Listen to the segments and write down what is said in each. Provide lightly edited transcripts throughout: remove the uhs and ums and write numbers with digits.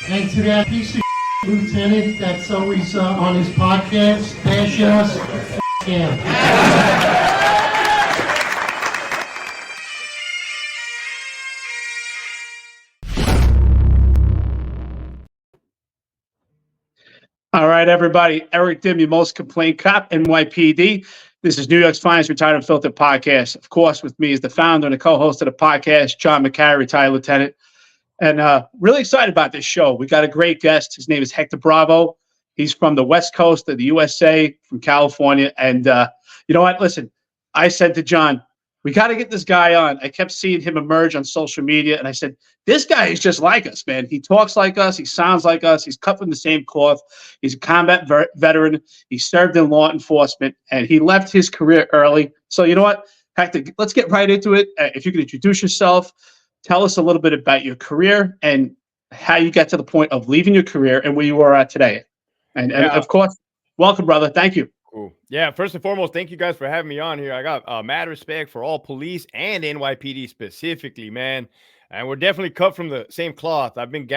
And to that piece of lieutenant that's always on his podcast, bash us, him. All right, everybody. Eric Dim, your most complained cop, NYPD. This is New York's Finest Retired Unfiltered Podcast. Of course, with me is the founder and the co-host of the podcast, John McCarry, retired lieutenant. And really excited about this show. We got a great guest. His name is Hector Bravo. He's from the West Coast of the USA, from California. And you know what? Listen, I said to John, we got to get this guy on. I kept seeing him emerge on social media. And I said, this guy is just like us, man. He talks like us. He sounds like us. He's cut from the same cloth. He's a combat veteran. He served in law enforcement. And he left his career early. So you know what, Hector, let's get right into it. If you could introduce yourself. Tell us a little bit about your career and how you got to the point of leaving your career and where you are at today. And of course, welcome, brother. Thank you. Cool. Yeah, first and foremost, thank you guys for having me on here. I got mad respect for all police and NYPD specifically, man. And we're definitely cut from the same cloth. I've been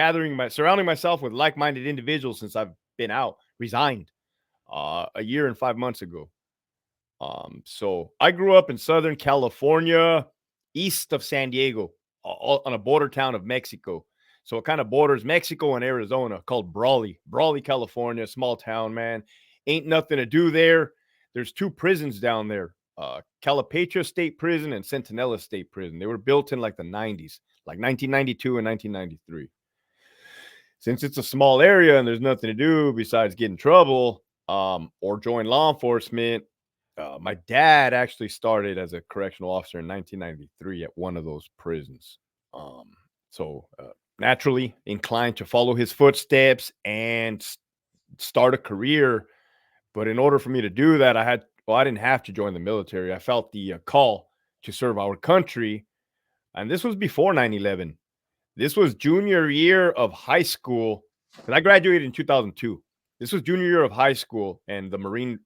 surrounding myself with like-minded individuals since I've been resigned a year and 5 months ago. So I grew up in Southern California, east of San Diego. On a border town of Mexico. So it kind of borders Mexico and Arizona, called Brawley, California, small town, man. Ain't nothing to do there. There's two prisons down there, Calipatria State Prison and Centinela State Prison. They were built in like the 90s, like 1992 and 1993. Since it's a small area and there's nothing to do besides get in trouble or join law enforcement, my dad actually started as a correctional officer in 1993 at one of those prisons. So naturally inclined to follow his footsteps and start a career. But in order for me to do that, I didn't have to join the military. I felt the call to serve our country. And this was before 9/11. This was junior year of high school. Because I graduated in 2002. This was junior year of high school. And the Marine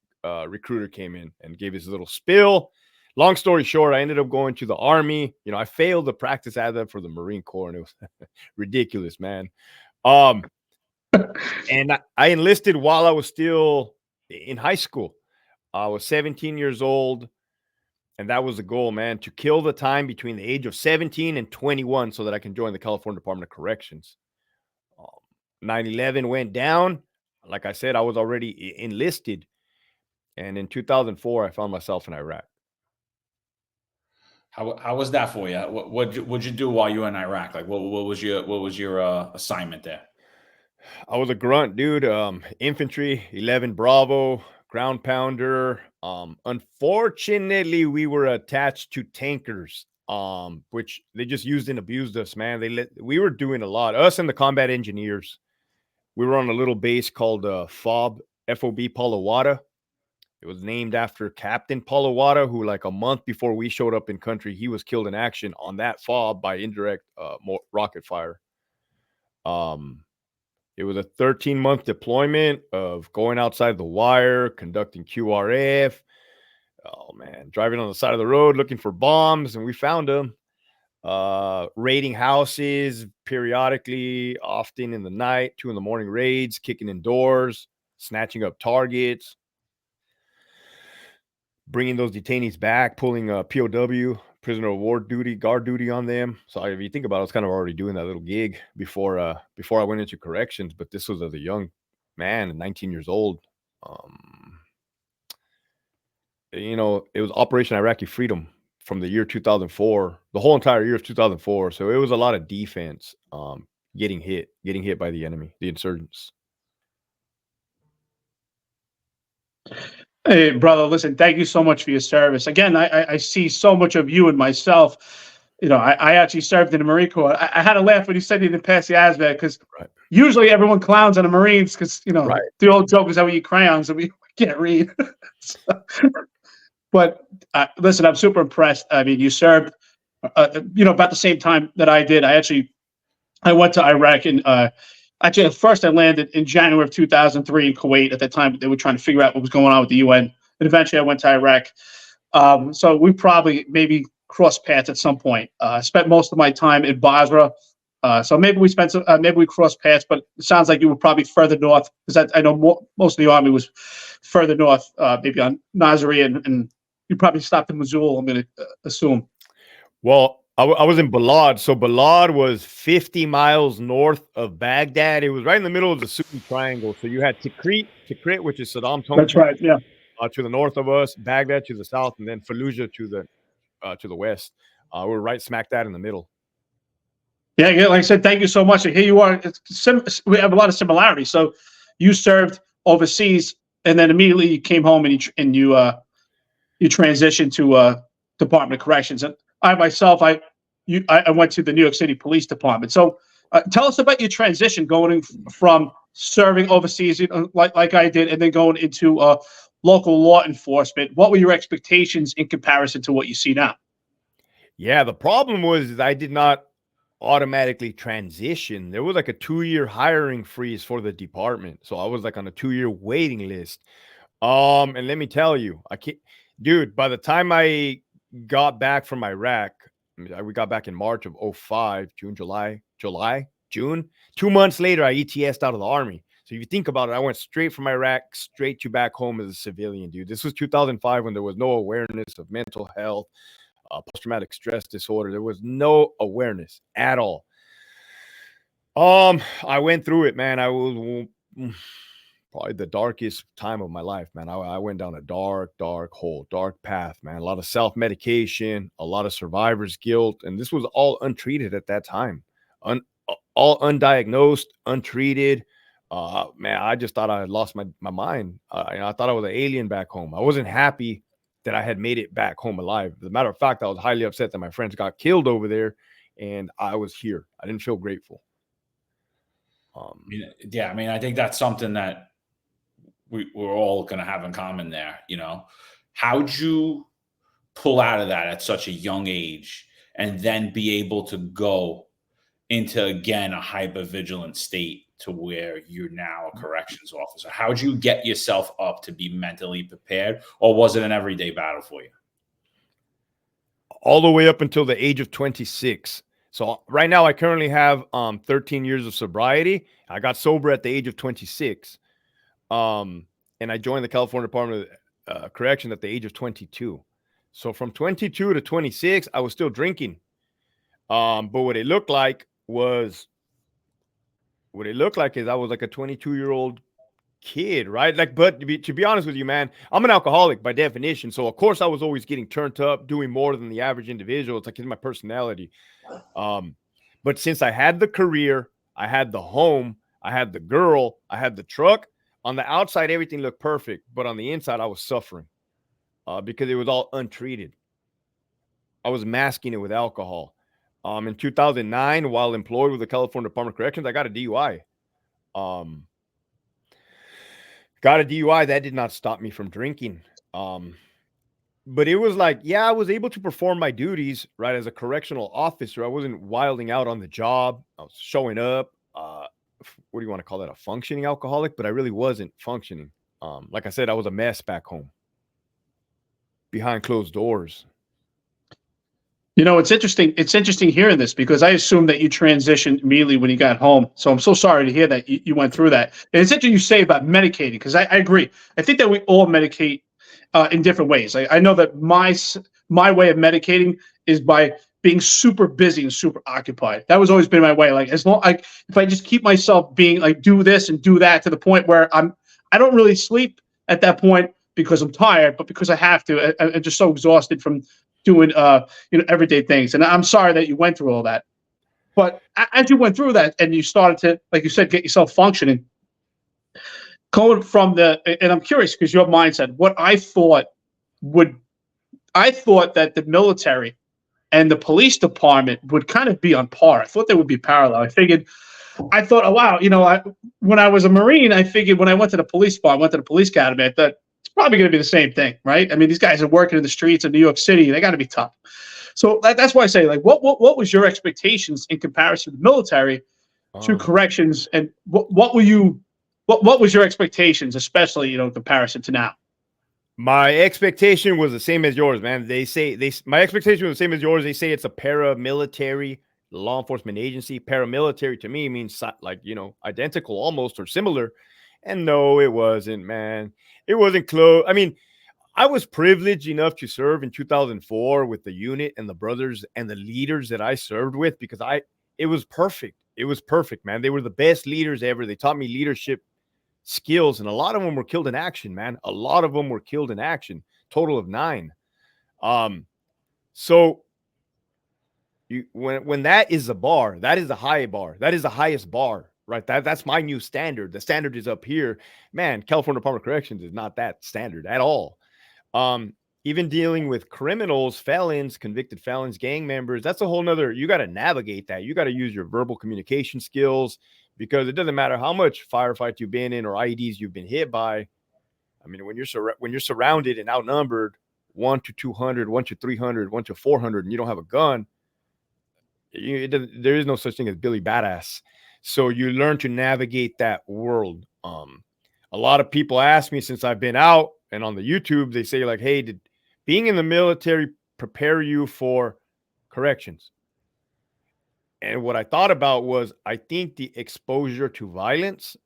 recruiter came in and gave his little spiel. Long story short, I ended up going to the Army. You know, I failed the practice advent for the Marine Corps, and it was ridiculous, man. And I enlisted while I was still in high school. I was 17 years old, and that was the goal, man, to kill the time between the age of 17 and 21 so that I can join the California Department of Corrections. 9/11 went down. Like I said, I was already enlisted. And in 2004, I found myself in Iraq. How was that for you? What'd you do while you were in Iraq? Like, what was your assignment there? I was a grunt, dude. Infantry, 11 Bravo, ground pounder. Unfortunately, we were attached to tankers, which they just used and abused us, man. We were doing a lot. Us and the combat engineers. We were on a little base called FOB Palawada. It was named after Captain Palawada, who like a month before we showed up in country, he was killed in action on that FOB by indirect rocket fire. It was a 13-month deployment of going outside the wire, conducting QRF. Oh, man, driving on the side of the road, looking for bombs, and we found them. Raiding houses periodically, often in the night, 2 a.m. raids, kicking in doors, snatching up targets. Bringing those detainees back, pulling POW, prisoner of war duty, guard duty on them. So if you think about it, I was kind of already doing that little gig before I went into corrections. But this was as a young man, 19 years old. You know, it was Operation Iraqi Freedom from the year 2004, the whole entire year of 2004. So it was a lot of defense, getting hit by the enemy, the insurgents. Hey, brother, listen, thank you so much for your service. Again, I see so much of you and myself. You know, I actually served in the Marine Corps. I had to laugh when you said you didn't pass the ASVAB because usually everyone clowns on the Marines because, you know, the old joke is that we eat crayons and we can't read. But listen, I'm super impressed. I mean, you served, you know, about the same time that I did. I went to Iraq and actually, at first I landed in January of 2003 in Kuwait. At that time, they were trying to figure out what was going on with the UN. And eventually I went to Iraq. So we probably maybe crossed paths at some point. I spent most of my time in Basra So maybe we spent some, maybe we crossed paths, but it sounds like you were probably further north because I know most of the army was further north, maybe on Nazaré, and you probably stopped in Mosul, I'm going to assume. Well, I was in Balad. So Balad was 50 miles north of Baghdad. It was right in the middle of the Sunni Triangle. So you had Tikrit, which is Saddam's home. That's right. Yeah. To the north of us, Baghdad to the south, and then Fallujah to the west. We're right smack dab in the middle. Yeah, like I said, thank you so much. And here you are. We have a lot of similarities. So you served overseas, and then immediately you came home and you transitioned to Department of Corrections. And I myself, I went to the New York City Police Department. So tell us about your transition going from serving overseas, like I did, and then going into local law enforcement. What were your expectations in comparison to what you see now? Yeah, the problem was I did not automatically transition. There was like a 2-year hiring freeze for the department. So I was like on a 2-year waiting list. And let me tell you, dude, by the time I got back from Iraq, we got back in March of 05, June. 2 months later, I ETS'd out of the army. So if you think about it, I went straight from Iraq, straight to back home as a civilian, dude. This was 2005 when there was no awareness of mental health, post-traumatic stress disorder. There was no awareness at all. I went through it, man. I was probably the darkest time of my life, man. I went down a dark hole, dark path, man. A lot of self-medication, a lot of survivor's guilt, and this was all untreated at that time. All undiagnosed, untreated. Man, I just thought I had lost my mind. I thought I was an alien back home. I wasn't happy that I had made it back home alive. As a matter of fact, I was highly upset that my friends got killed over there, and I was here. I didn't feel grateful. Yeah, I mean, I think that's something that we're all going to have in common there. How'd you pull out of that at such a young age and then be able to go into, again, a hyper-vigilant state to where you're now a corrections officer? How'd you get yourself up to be mentally prepared, or was it an everyday battle for you? All the way up until the age of 26. So right now I currently have 13 years of sobriety. I got sober at the age of 26. And I joined the California Department of Correction at the age of 22. So from 22 to 26, I was still drinking. But what it looked like is I was like a 22-year-old kid, right? Like, but to be honest with you, man, I'm an alcoholic by definition. So of course I was always getting turned up, doing more than the average individual. It's like in my personality. But since I had the career, I had the home, I had the girl, I had the truck, on the outside, everything looked perfect. But on the inside, I was suffering because it was all untreated. I was masking it with alcohol. In 2009, while employed with the California Department of Corrections, I got a DUI. That did not stop me from drinking. But it was like, yeah, I was able to perform my duties, right, as a correctional officer. I wasn't wilding out on the job. I was showing up. What do you want to call that? A functioning alcoholic? But I really wasn't functioning. Like I said, I was a mess back home behind closed doors. It's interesting. It's interesting hearing this because I assumed that you transitioned immediately when you got home. So I'm so sorry to hear that you went through that. And it's interesting you say about medicating because I agree. I think that we all medicate in different ways. I know that my way of medicating is by being super busy and super occupied. That was always been my way. Like if I just keep myself being like do this and do that to the point where I don't really sleep at that point because I'm tired, but because I have to. I'm just so exhausted from doing everyday things. And I'm sorry that you went through all that. But as you went through that and you started to, like you said, get yourself functioning, going from and I'm curious because your mindset, I thought that the military and the police department would kind of be on par. I thought they would be parallel. I thought, oh, wow, when I was a Marine, I figured when I went to the police department, went to the police academy, I thought it's probably going to be the same thing, right? I mean, these guys are working in the streets of New York City. They got to be tough. So that's why I say, like, what was your expectations in comparison to the military to corrections, and what was your expectations, especially in comparison to now? My expectation was the same as yours, man. My expectation was the same as yours. They say it's a paramilitary law enforcement agency. Paramilitary to me means like, identical almost or similar. And no, it wasn't, man. It wasn't close. I mean, I was privileged enough to serve in 2004 with the unit and the brothers and the leaders that I served with, because it was perfect. It was perfect, man. They were the best leaders ever. They taught me leadership skills, and a lot of them were killed in action, man. A lot of them were killed in action. Total of 9. So when that is the bar, that is the high bar. That is the highest bar, right? That's my new standard. The standard is up here, man. California Department of Corrections is not that standard at all. Even dealing with criminals, felons, convicted felons, gang members, that's a whole nother, you got to navigate that. You got to use your verbal communication skills, because it doesn't matter how much firefight you've been in or IEDs you've been hit by. I mean, when you're surrounded and outnumbered 1 to 200, 1 to 300, 1 to 400, and you don't have a gun, there is no such thing as Billy Badass. So you learn to navigate that world. A lot of people ask me since I've been out and on the YouTube, they say like, hey, did being in the military prepare you for corrections? And what I thought about was, I think the exposure to violence,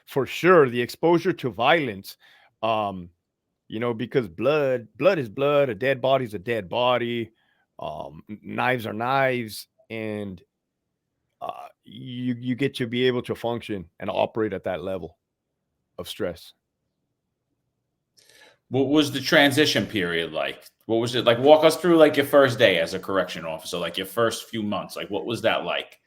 for sure, the exposure to violence, because blood is blood, a dead body is a dead body, knives are knives, and you get to be able to function and operate at that level of stress. What was the transition period like? What was it like? Walk us through like your first day as a correction officer, like your first few months. Like, what was that like?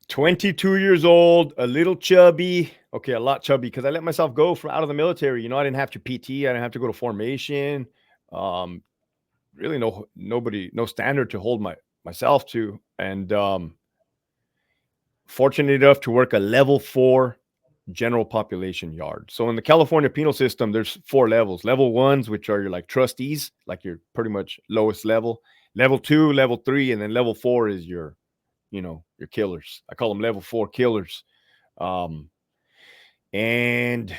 22 years old, a little chubby. Okay, a lot chubby, because I let myself go from out of the military. I didn't have to PT. I didn't have to go to formation. Really no standard to hold myself to. And fortunate enough to work a level 4 general population yard. So in the California penal system, there's 4 levels. Level 1s, which are your like trustees, like your pretty much lowest level. Level 2, level 3, and then level 4 is your killers. I call them level 4 killers. And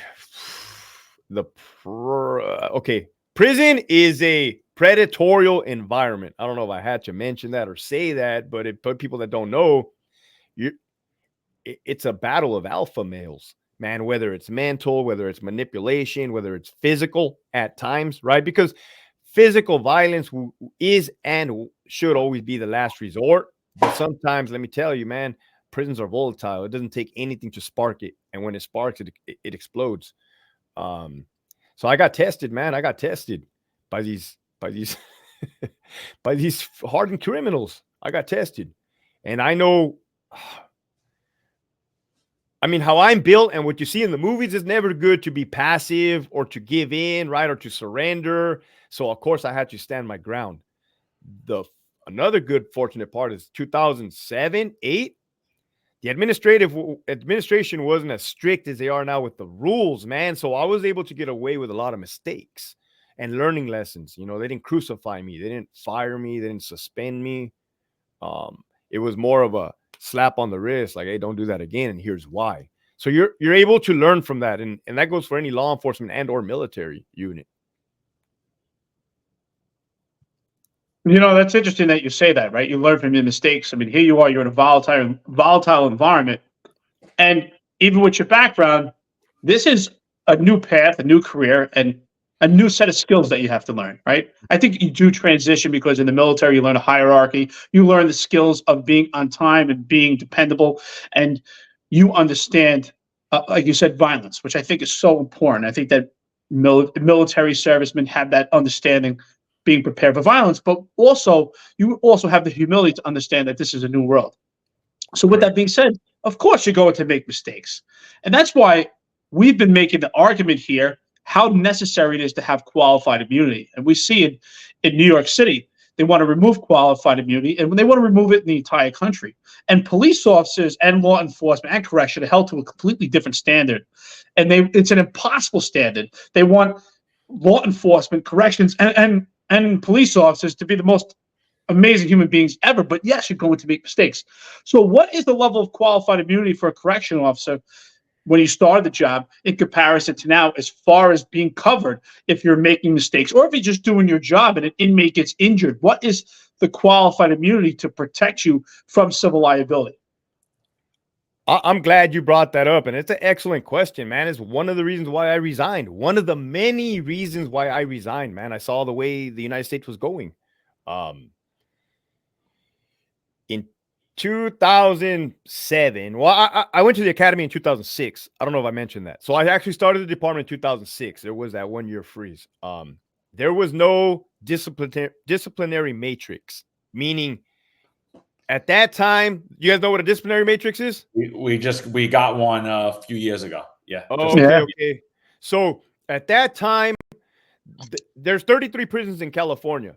prison is a predatorial environment. I don't know if I had to mention that or say that, but people that don't know, it's a battle of alpha males, man, whether it's mental, whether it's manipulation, whether it's physical at times, right? Because physical violence is and should always be the last resort. But sometimes, let me tell you, man, prisons are volatile. It doesn't take anything to spark it. And when it sparks, it explodes. So I got tested, man. I got tested by these by these hardened criminals. I got tested. And I know, I mean, how I'm built and what you see in the movies is never good to be passive or to give in, right? Or to surrender. So of course I had to stand my ground. Another good fortunate part is 2007, 8. The administration wasn't as strict as they are now with the rules, man. So I was able to get away with a lot of mistakes and learning lessons. They didn't crucify me. They didn't fire me. They didn't suspend me. It was more of a slap on the wrist, like, hey, don't do that again, and here's why. So you're able to learn from that, and that goes for any law enforcement and or military unit. That's interesting that you say that, right? You learn from your mistakes. I mean, here you are, you're in a volatile environment, and even with your background, this is a new path, a new career, and a new set of skills that you have to learn, right? I think you do transition because in the military, you learn a hierarchy. You learn the skills of being on time and being dependable. And you understand, like you said, violence, which I think is so important. I think that military servicemen have that understanding, being prepared for violence, but also you also have the humility to understand that this is a new world. So with that being said, of course, you're going to make mistakes. And that's why we've been making the argument here how necessary it is to have qualified immunity. And we see it in New York City. They want to remove qualified immunity, and when they want to remove it in the entire country. And police officers and law enforcement and correction are held to a completely different standard. And it's an impossible standard. They want law enforcement, corrections, and police officers to be the most amazing human beings ever. But yes, you're going to make mistakes. So what is the level of qualified immunity for a correction officer? when you started the job in comparison to now, as far as being covered if you're making mistakes or if you're just doing your job and an inmate gets injured? What is the qualified immunity to protect you from civil liability? I'm glad you brought that up, and it's an excellent question, man. It's one of the reasons why I resigned. One of the many reasons why I resigned, man. I saw the way the United States was going. In 2007, well, I went to the academy in 2006. I don't know if I mentioned that. So I actually started the department in 2006. There was that 1 year freeze. There was no disciplinary matrix, meaning at that time, you guys know what a disciplinary matrix is? We got one a few years ago. Yeah. Oh, okay. So at that time, there's 33 prisons in California.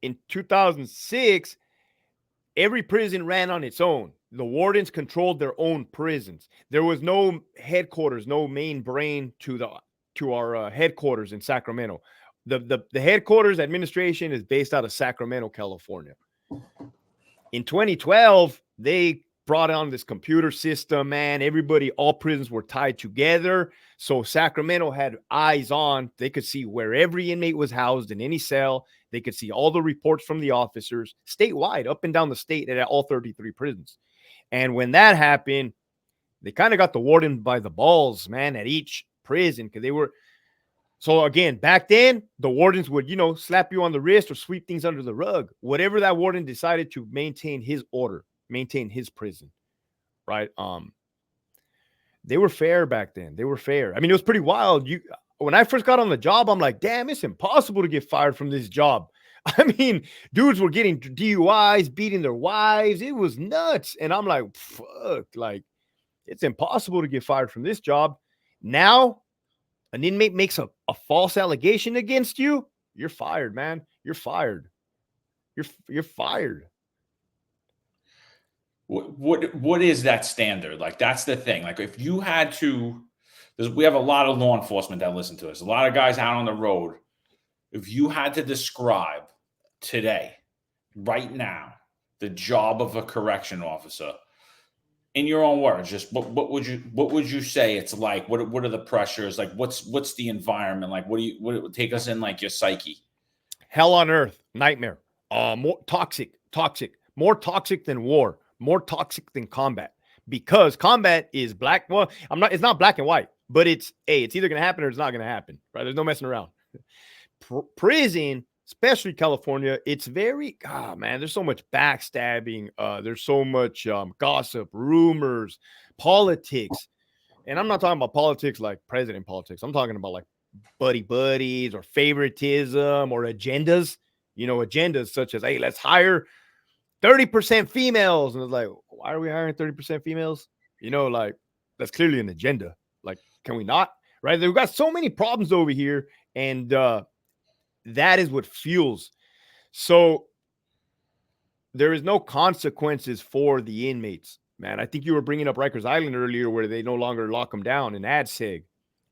In 2006, every prison ran on its own. The wardens controlled their own prisons. There was no headquarters, no main brain to our headquarters in Sacramento. The headquarters administration is based out of Sacramento, California. In 2012, they brought on this computer system, man. Everybody, all prisons were tied together. So Sacramento had eyes on. They could see where every inmate was housed in any cell. They could see all the reports from the officers statewide, up and down the state at all 33 prisons. And when that happened, they kind of got the warden by the balls, man, at each prison, because they were. So again, back then, the wardens would, slap you on the wrist or sweep things under the rug. Whatever that warden decided to maintain his order, maintain his prison, right? They were fair back then. They were fair. I mean, it was pretty wild. When I first got on the job, I'm like, damn, it's impossible to get fired from this job. I mean, dudes were getting DUIs, beating their wives. It was nuts. And I'm like, fuck, like, it's impossible to get fired from this job. Now, an inmate makes a false allegation against you, you're fired, man. You're fired. You're fired. What is that standard? Like, that's the thing. Like, if you had to, we have a lot of law enforcement that listen to us, a lot of guys out on the road. If you had to describe today, right now, the job of a correction officer, in your own words, just what would you say it's like? What are the pressures like? What's the environment like? What take us in, like, your psyche? Hell on earth, nightmare. More toxic, more toxic than war, more toxic than combat. Because combat is black. Well, it's not black and white, but it's either gonna happen or it's not gonna happen. Right? There's no messing around. Prison, especially California, it's very, man, there's so much backstabbing. There's so much gossip, rumors, politics. And I'm not talking about politics like president politics. I'm talking about like buddies or favoritism or agendas, agendas such as, hey, let's hire 30% females. And it's like, why are we hiring 30% females? Like, that's clearly an agenda. Like, can we not? Right? We've got so many problems over here. And, that is what fuels. So there is no consequences for the inmates, man. I think you were bringing up Rikers Island earlier, where they no longer lock them down in ADSEG.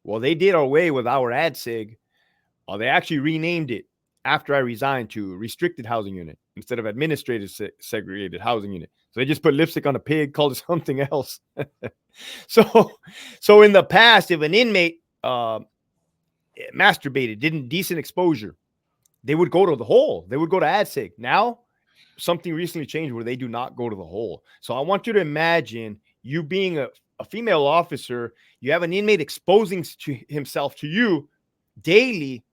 Well, they did away with our ADSEG. They actually renamed it after I resigned to restricted housing unit instead of administrative segregated housing unit. So they just put lipstick on a pig, called it something else. So in the past, if an inmate masturbated, didn't decent exposure, they would go to the hole. They would go to ADSEG. Now, something recently changed where they do not go to the hole. So I want you to imagine you being a female officer. You have an inmate exposing himself to you daily,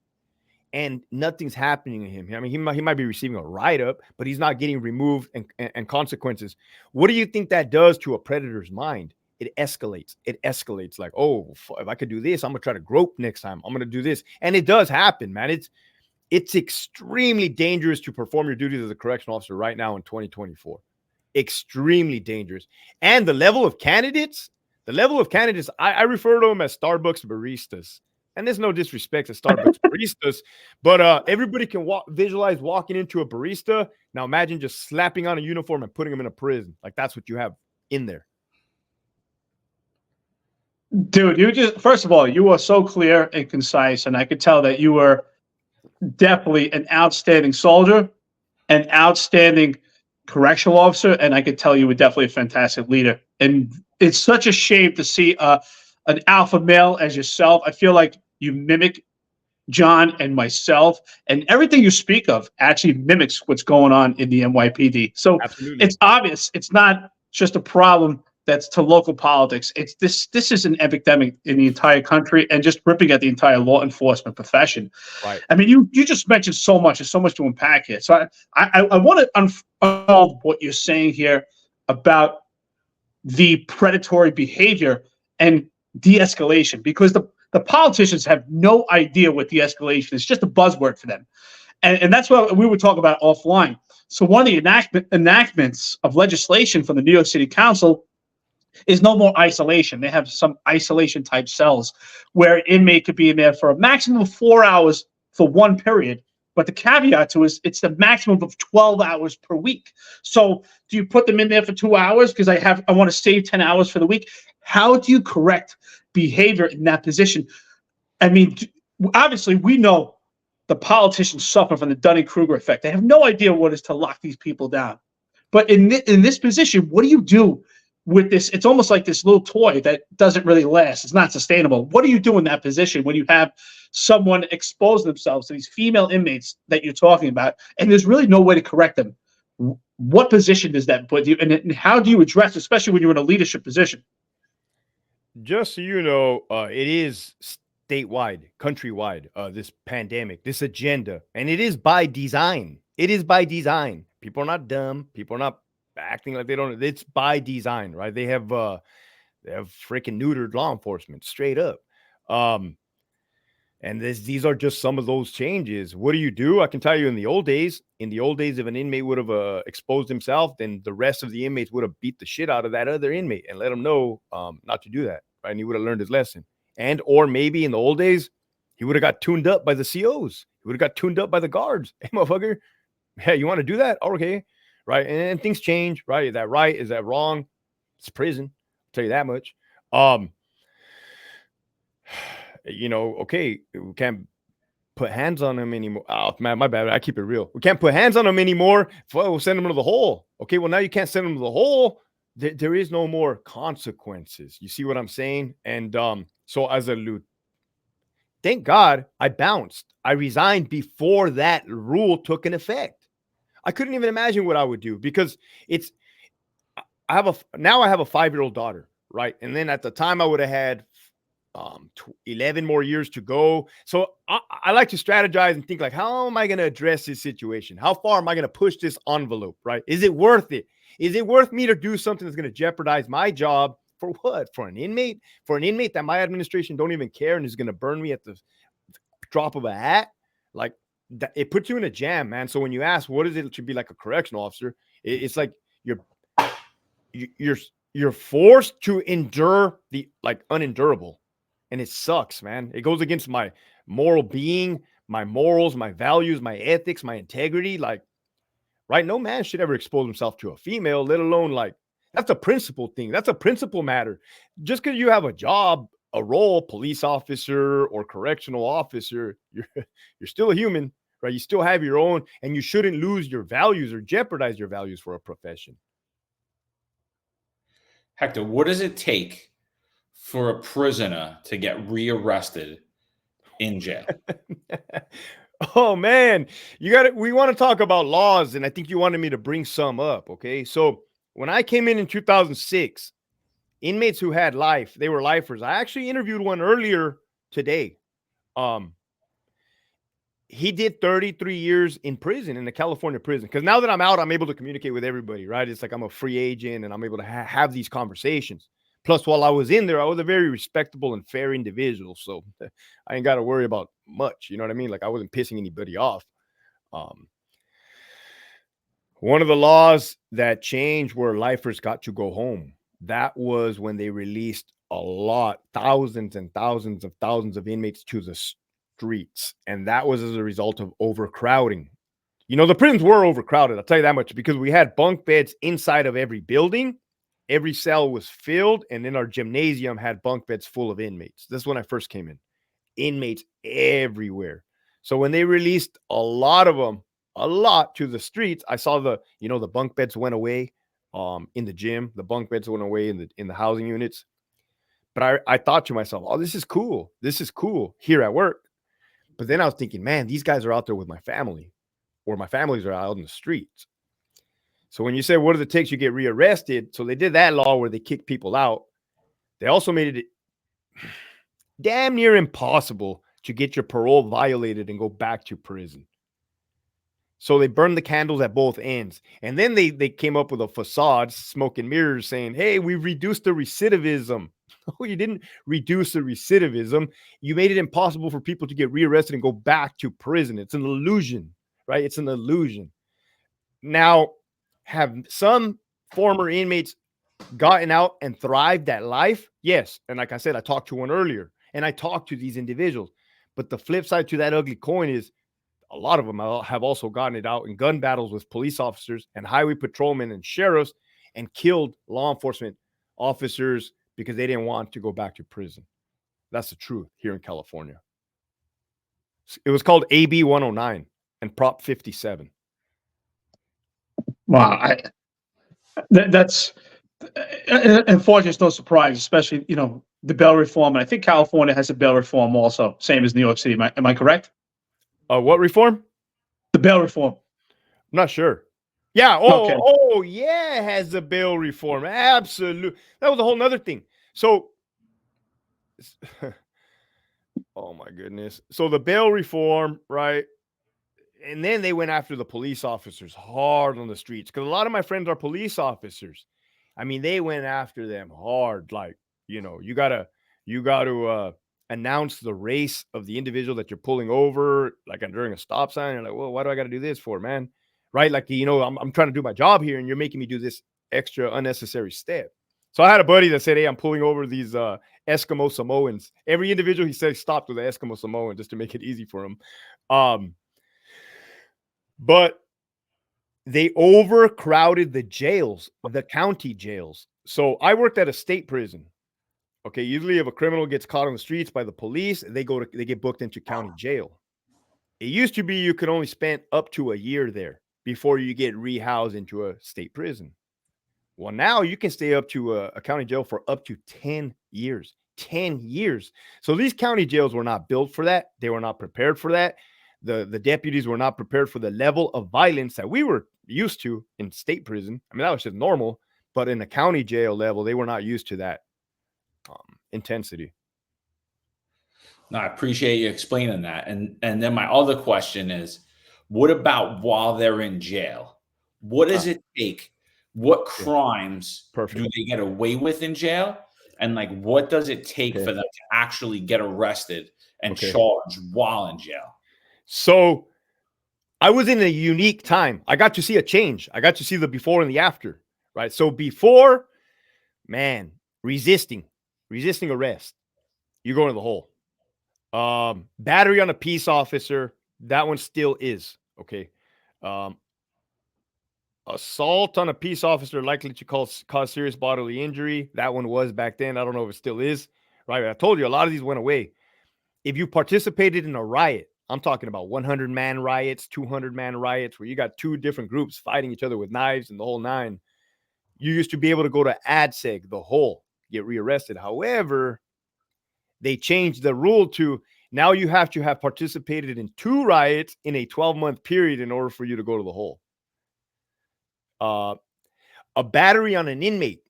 and nothing's happening to him. I mean, he might be receiving a write-up, but he's not getting removed and consequences. What do you think that does to a predator's mind? It escalates. It escalates like, oh, if I could do this, I'm going to try to grope next time. I'm going to do this. And it does happen, man. It's extremely dangerous to perform your duties as a correctional officer right now in 2024. Extremely dangerous. And the level of candidates, I refer to them as Starbucks baristas. And there's no disrespect to Starbucks baristas, but everybody can visualize walking into a barista. Now imagine just slapping on a uniform and putting them in a prison. Like, that's what you have in there. Dude, first of all, you are so clear and concise, and I could tell that you were definitely an outstanding soldier, an outstanding correctional officer, and I could tell you were definitely a fantastic leader. And it's such a shame to see an alpha male as yourself. I feel like you mimic John and myself, and everything you speak of actually mimics what's going on in the NYPD. So Absolutely. it's obvious it's not just a problem that's to local politics. It's this is an epidemic in the entire country and just ripping at the entire law enforcement profession. Right. I mean, you just mentioned so much. There's so much to unpack here. So I want to unfold what you're saying here about the predatory behavior and de-escalation, because the politicians have no idea what de-escalation is. It's just a buzzword for them. And that's what we were talking about offline. So one of the enactments of legislation from the New York City Council is no more isolation. They have some isolation type cells where an inmate could be in there for a maximum of 4 hours for one period. But the caveat to it is it's the maximum of 12 hours per week. So do you put them in there for 2 hours because I want to save 10 hours for the week? How do you correct behavior in that position? I mean, obviously we know the politicians suffer from the Dunning-Kruger effect. They have no idea what it is to lock these people down. But in this position, what do you do with this? It's almost like this little toy that doesn't really last. It's not sustainable. What do you do in that position when you have someone expose themselves to these female inmates that you're talking about, and there's really no way to correct them? What position does that put you, and how do you address, especially when you're in a leadership position? Just so you know, it is statewide, countrywide, this pandemic, this agenda, and it is by design. It is by design. People are not dumb. People are not acting like they don't. It's by design, right? They have freaking neutered law enforcement straight up. And these are just some of those changes. What do? I can tell you in the old days, if an inmate would have exposed himself, then the rest of the inmates would have beat the shit out of that other inmate and let him know not to do that. Right? And he would have learned his lesson. And or maybe in the old days, he would have got tuned up by the COs. He would have got tuned up by the guards. Hey, motherfucker, hey, you want to do that? Okay. Right. And things change, right? Is that right? Is that wrong? It's prison. I'll tell you that much. Okay, we can't put hands on him anymore. Oh, man, my bad. I keep it real. We can't put hands on him anymore. We'll send him to the hole. Okay, well, now you can't send him to the hole. There is no more consequences. You see what I'm saying? And so as a lieutenant, thank God I bounced. I resigned before that rule took an effect. I couldn't even imagine what I would do because I have a 5-year-old daughter, right? And then at the time I would have had 11 more years to go. So I like to strategize and think like, how am I going to address this situation? How far am I going to push this envelope, right? Is it worth it? Is it worth me to do something that's going to jeopardize my job for what? For an inmate? For an inmate that my administration don't even care and is going to burn me at the drop of a hat? Like, it puts you in a jam, man. So when you ask, what is it to be like a correctional officer? It's like you're forced to endure the unendurable. And it sucks, man. It goes against my moral being, my morals, my values, my ethics, my integrity. Like, right? No man should ever expose himself to a female, let alone that's a principle thing. That's a principle matter. Just because you have a job, a role, police officer or correctional officer, you're still a human, right? You still have your own, and you shouldn't lose your values or jeopardize your values for a profession. Hector, what does it take for a prisoner to get rearrested in jail? Oh man, we want to talk about laws, and I think you wanted me to bring some up. Okay, so when I came in 2006, inmates who had life, they were lifers. I actually interviewed one earlier today. He did 33 years in prison, in the California prison. Because now that I'm out, I'm able to communicate with everybody, right? It's like I'm a free agent and I'm able to have these conversations. Plus, while I was in there, I was a very respectable and fair individual. So I ain't got to worry about much. You know what I mean? Like, I wasn't pissing anybody off. One of the laws that changed where lifers got to go home, that was when they released thousands and thousands of inmates to the streets. And that was as a result of overcrowding. You know, the prisons were overcrowded. I'll tell you that much, because we had bunk beds inside of every building. Every cell was filled, and then our gymnasium had bunk beds full of inmates. That's when I first came in. Inmates everywhere. So when they released a lot to the streets, I saw the bunk beds went away. in the gym. The bunk beds went away in the housing units. But I thought to myself, oh, this is cool. This is cool here at work. But then I was thinking, man, these guys are out there with my family, or my families are out in the streets. So when you say, what does it take to get rearrested? So they did that law where they kick people out. They also made it damn near impossible to get your parole violated and go back to prison. So they burned the candles at both ends. And then they came up with a facade, smoke and mirrors, saying, hey, we reduced the recidivism. Oh, you didn't reduce the recidivism. You made it impossible for people to get rearrested and go back to prison. It's an illusion, right? It's an illusion. Now, have some former inmates gotten out and thrived at life? Yes. And like I said, I talked to one earlier, and I talked to these individuals. But the flip side to that ugly coin is a lot of them have also gotten it out in gun battles with police officers and highway patrolmen and sheriffs, and killed law enforcement officers because they didn't want to go back to prison. That's the truth here in California. It was called AB 109 and Prop 57. Wow. That's unfortunately, it's no surprise, especially, the bail reform. And I think California has a bail reform also, same as New York City. Am I correct? What reform? The bail reform. I'm not sure. Yeah. Okay. Yeah, it has the bail reform. Absolutely. That was a whole nother thing. So, oh my goodness. So the bail reform, right? And then they went after the police officers hard on the streets, because a lot of my friends are police officers. I mean, they went after them hard. Like, you gotta announce the race of the individual that you're pulling over, like during a stop sign. You're like, well, why do I got to do this for, man? Right? Like, I'm trying to do my job here, and you're making me do this extra unnecessary step. So I had a buddy that said, hey, I'm pulling over these Eskimo Samoans. Every individual he said stopped with an Eskimo Samoan just to make it easy for him. But they overcrowded the jails, the county jails. So I worked at a state prison. Okay, usually if a criminal gets caught on the streets by the police, they get booked into county jail. It used to be you could only spend up to a year there before you get rehoused into a state prison. Well, now you can stay up to a county jail for up to 10 years. 10 years. So these county jails were not built for that. They were not prepared for that. The deputies were not prepared for the level of violence that we were used to in state prison. I mean, that was just normal. But in the county jail level, they were not used to that intensity. No, I appreciate you explaining that. And then my other question is, what about while they're in jail? What does it take? What crimes do they get away with in jail? And like, what does it take for them to actually get arrested and charged while in jail? So I was in a unique time. I got to see a change. I got to see the before and the after, right? So before, man, resisting arrest, you're going to the hole. Battery on a peace officer, that one still is, okay. Assault on a peace officer likely to cause serious bodily injury, that one was back then. I don't know if it still is, right? I told you a lot of these went away. If you participated in a riot, I'm talking about 100-man riots, 200-man riots, where you got two different groups fighting each other with knives and the whole nine. You used to be able to go to ADSEG, the whole, get rearrested. However, they changed the rule to now you have to have participated in 2 riots in a 12-month period in order for you to go to the hole. A battery on an inmate.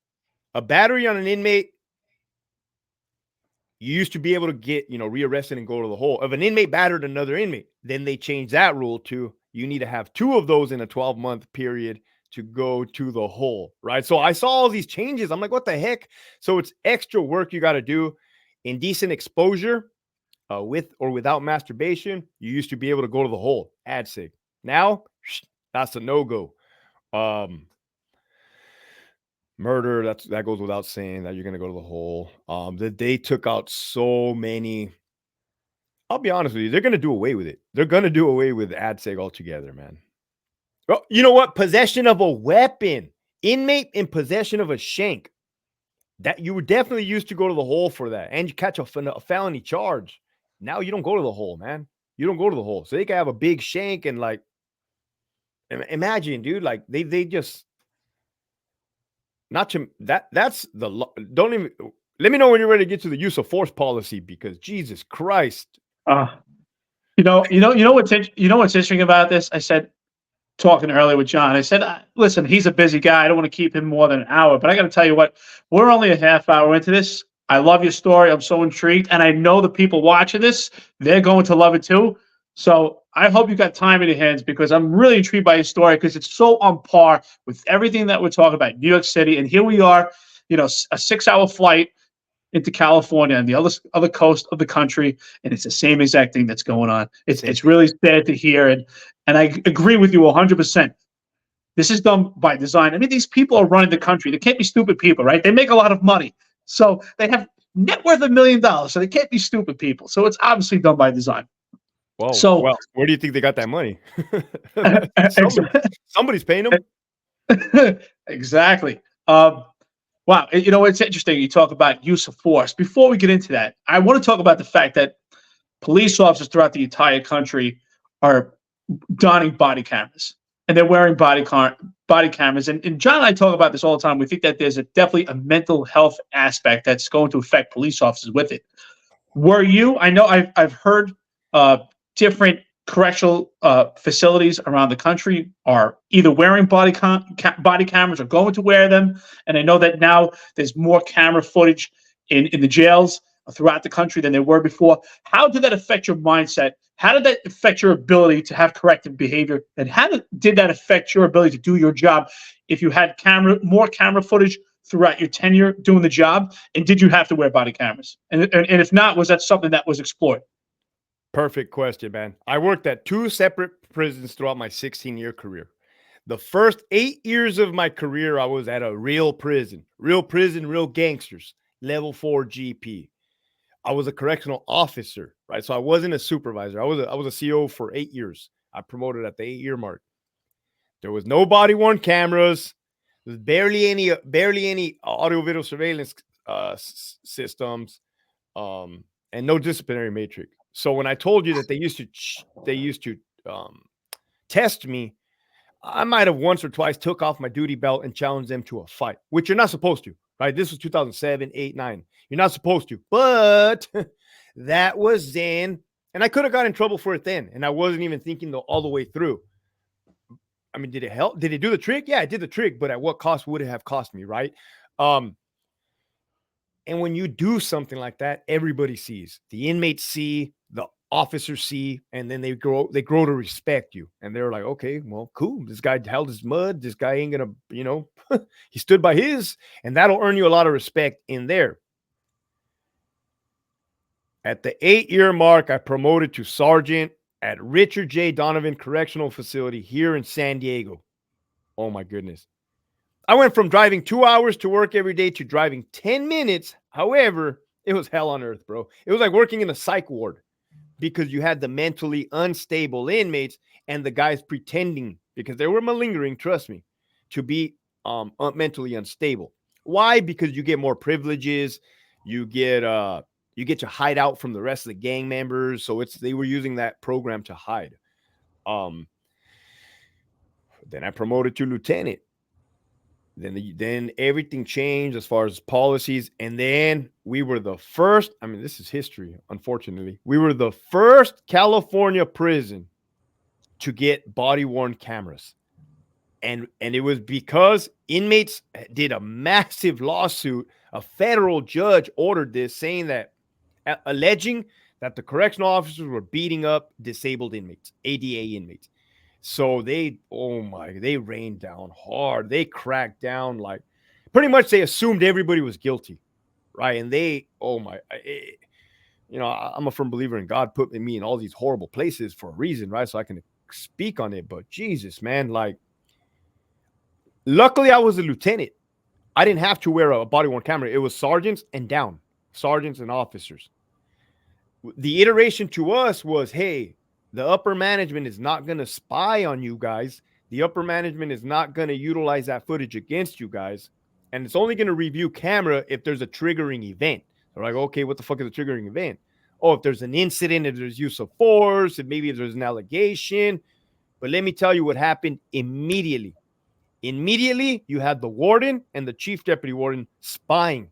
You used to be able to get, rearrested and go to the hole. If an inmate battered another inmate, then they changed that rule to you need to have 2 of those in a 12-month period to go to the hole, right? So I saw all these changes. I'm like, what the heck? So it's extra work you got to do. Indecent exposure, with or without masturbation, you used to be able to go to the hole, ADSEG. Now, that's a no-go. Murder, that goes without saying that you're going to go to the hole. They took out so many. I'll be honest with you, they're going to do away with it. They're going to do away with ADSEG altogether, man. Well, you know what? Possession of a weapon. Inmate in possession of a shank. That you were definitely used to go to the hole for that. And you catch a felony charge. Now you don't go to the hole, man. You don't go to the hole. So they can have a big shank and like, imagine, dude, like they just, not to that's the don't even let me know when you're ready to get to the use of force policy, because Jesus Christ. You know what's interesting about this? I said, talking earlier with John, I said, listen, he's a busy guy. I don't want to keep him more than an hour, but I got to tell you what, we're only a half hour into this. I love your story. I'm so intrigued. And I know the people watching this, they're going to love it too. So I hope you got time in your hands, because I'm really intrigued by your story, because it's so on par with everything that we're talking about in New York City. And here we are, a 6-hour flight into California and the other coast of the country, and it's the same exact thing that's going on. It's really sad to hear, and I agree with you 100%. This is done by design. I mean, these people are running the country. They can't be stupid people, right? They make a lot of money, so they have net worth $1 million. So they can't be stupid people. So it's obviously done by design. Well, So, where do you think they got that money? Somebody's paying them. Exactly. Wow. It's interesting. You talk about use of force. Before we get into that, I want to talk about the fact that police officers throughout the entire country are donning body cameras, and they're wearing body cameras. And John and I talk about this all the time. We think that there's definitely a mental health aspect that's going to affect police officers with it. I know I've heard different correctional facilities around the country are either wearing body cameras or going to wear them. And I know that now there's more camera footage in the jails throughout the country than there were before. How did that affect your mindset? How did that affect your ability to have corrective behavior? And how did that affect your ability to do your job if you had more camera footage throughout your tenure doing the job? And did you have to wear body cameras? And if not, was that something that was explored? Perfect question, man. I worked at 2 separate prisons throughout my 16-year career. The first 8 years of my career, I was at a real prison, real gangsters, level 4 GP. I was a correctional officer, right? So I wasn't a supervisor. I was a CO for 8 years. I promoted at the 8-year mark. There was no body-worn cameras. There's barely any audio video surveillance systems, and no disciplinary matrix. So when I told you that they used to test me, I might have once or twice took off my duty belt and challenged them to a fight, which you're not supposed to, right? This was 2007, 8, 9. You're not supposed to, but that was then, and I could have got in trouble for it then, and I wasn't even thinking all the way through. I mean, did it help? Did it do the trick? Yeah, it did the trick, but at what cost would it have cost me, right? And when you do something like that, everybody sees. The inmates see, the officers see, and then they grow to respect you. And they're like, okay, well, cool. This guy held his mud. This guy ain't gonna, he stood by his, and that'll earn you a lot of respect in there. At the 8-year mark, I promoted to sergeant at Richard J. Donovan Correctional Facility here in San Diego. Oh my goodness. I went from driving 2 hours to work every day to driving 10 minutes. However, it was hell on earth, bro. It was like working in a psych ward, because you had the mentally unstable inmates and the guys pretending, because they were malingering, trust me, to be mentally unstable. Why? Because you get more privileges. You get to hide out from the rest of the gang members. So they were using that program to hide. Then I promoted to lieutenant. Then everything changed as far as policies. And then we were the first, I mean, this is history, unfortunately. We were the first California prison to get body-worn cameras. And it was because inmates did a massive lawsuit. A federal judge ordered this, saying that, alleging that the correctional officers were beating up disabled inmates, ADA inmates. So they rained down hard. They cracked down, like pretty much they assumed everybody was guilty, right? And I'm a firm believer in God put me in all these horrible places for a reason, right? So I can speak on it. But Jesus, man, like, luckily I was a lieutenant. I didn't have to wear a body-worn camera. It was sergeants and down, sergeants and officers. The iteration to us was, hey, the upper management is not going to spy on you guys. The upper management is not going to utilize that footage against you guys. And it's only going to review camera if there's a triggering event. They're like, okay, what the fuck is a triggering event? Oh, if there's an incident, if there's use of force, if maybe if there's an allegation. But let me tell you what happened immediately. Immediately, you had the warden and the chief deputy warden spying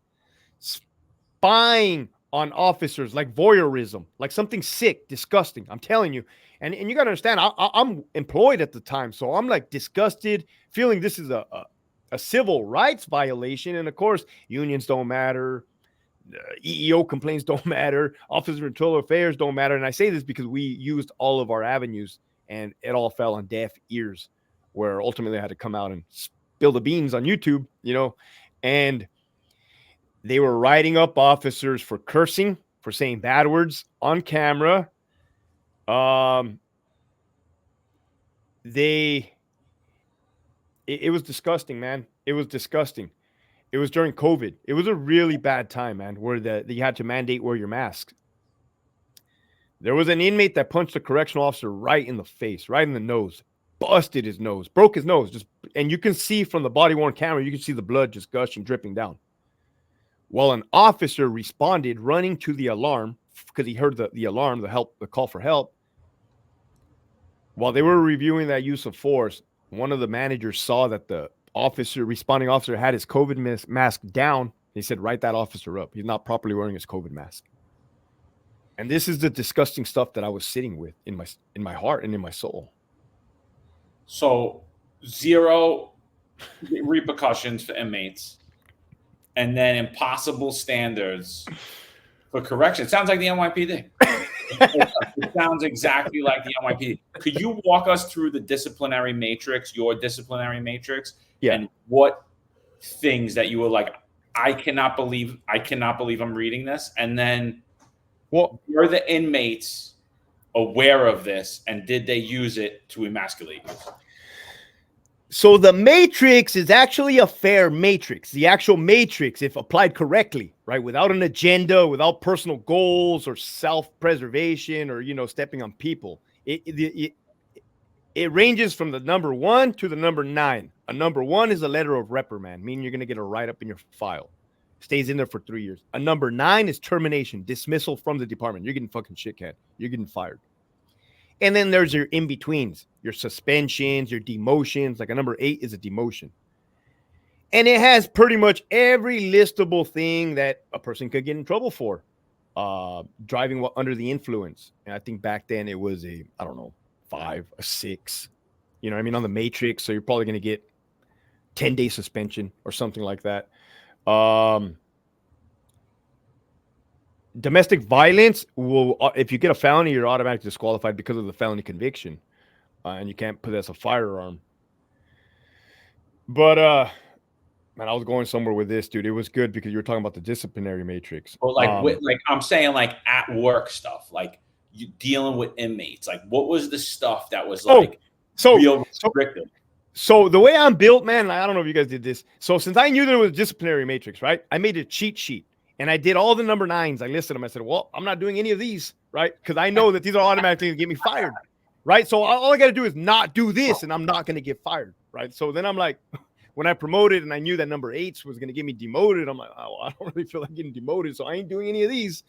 on officers, like voyeurism, like something sick, disgusting. I'm telling you. And you got to understand, I'm employed at the time. So I'm like disgusted, feeling this is a civil rights violation. And of course, unions don't matter. EEO complaints don't matter. Office of Internal Affairs don't matter. And I say this because we used all of our avenues and it all fell on deaf ears, where ultimately I had to come out and spill the beans on YouTube, and they were writing up officers for cursing, for saying bad words on camera. It was disgusting, man. It was disgusting. It was during COVID. It was a really bad time, man, where you had to mandate wear your mask. There was an inmate that punched a correctional officer right in the face, right in the nose, busted his nose, broke his nose. And you can see from the body-worn camera, you can see the blood just gushing, dripping down. Well, an officer responded running to the alarm because he heard the alarm, the call for help. While they were reviewing that use of force, one of the managers saw that the responding officer had his COVID mask down. He said, write that officer up. He's not properly wearing his COVID mask. And this is the disgusting stuff that I was sitting with in my heart and in my soul. So 0 repercussions for inmates, and then impossible standards for correction. It sounds like the NYPD. It sounds exactly like the NYPD. Could you walk us through the disciplinary matrix, your disciplinary matrix, and what things that you were like, I cannot believe I'm reading this, and then were the inmates aware of this, and did they use it to emasculate you? So the matrix is actually a fair matrix. The actual matrix, if applied correctly, right, without an agenda, without personal goals or self-preservation or, stepping on people, it ranges from the number 1 to the number 9. A number 1 is a letter of reprimand, meaning you're going to get a write-up in your file. Stays in there for 3 years. A number 9 is termination, dismissal from the department. You're getting fucking shit-canned. You're getting fired. And then there's your in-betweens, your suspensions, your demotions. Like a number 8 is a demotion. And it has pretty much every listable thing that a person could get in trouble for. Driving under the influence. And I think back then it was a 5, a 6. You know what I mean? On the matrix. So you're probably going to get 10-day suspension or something like that. Domestic violence will, if you get a felony, you're automatically disqualified because of the felony conviction, and you can't possess a firearm. But man, I was going somewhere with this, dude. It was good because you were talking about the disciplinary matrix. Well, I'm saying, like at work stuff, like you dealing with inmates. Like, what was the stuff that was real restrictive? So the way I'm built, man, I don't know if you guys did this. So since I knew there was a disciplinary matrix, right? I made a cheat sheet. And I did all the number 9s. I listed them. I said, well, I'm not doing any of these, right? Because I know that these are automatically going to get me fired, right? So all I got to do is not do this, and I'm not going to get fired, right? So then I'm like, when I promoted and I knew that number 8 was going to get me demoted, I'm like, oh, I don't really feel like getting demoted, so I ain't doing any of these.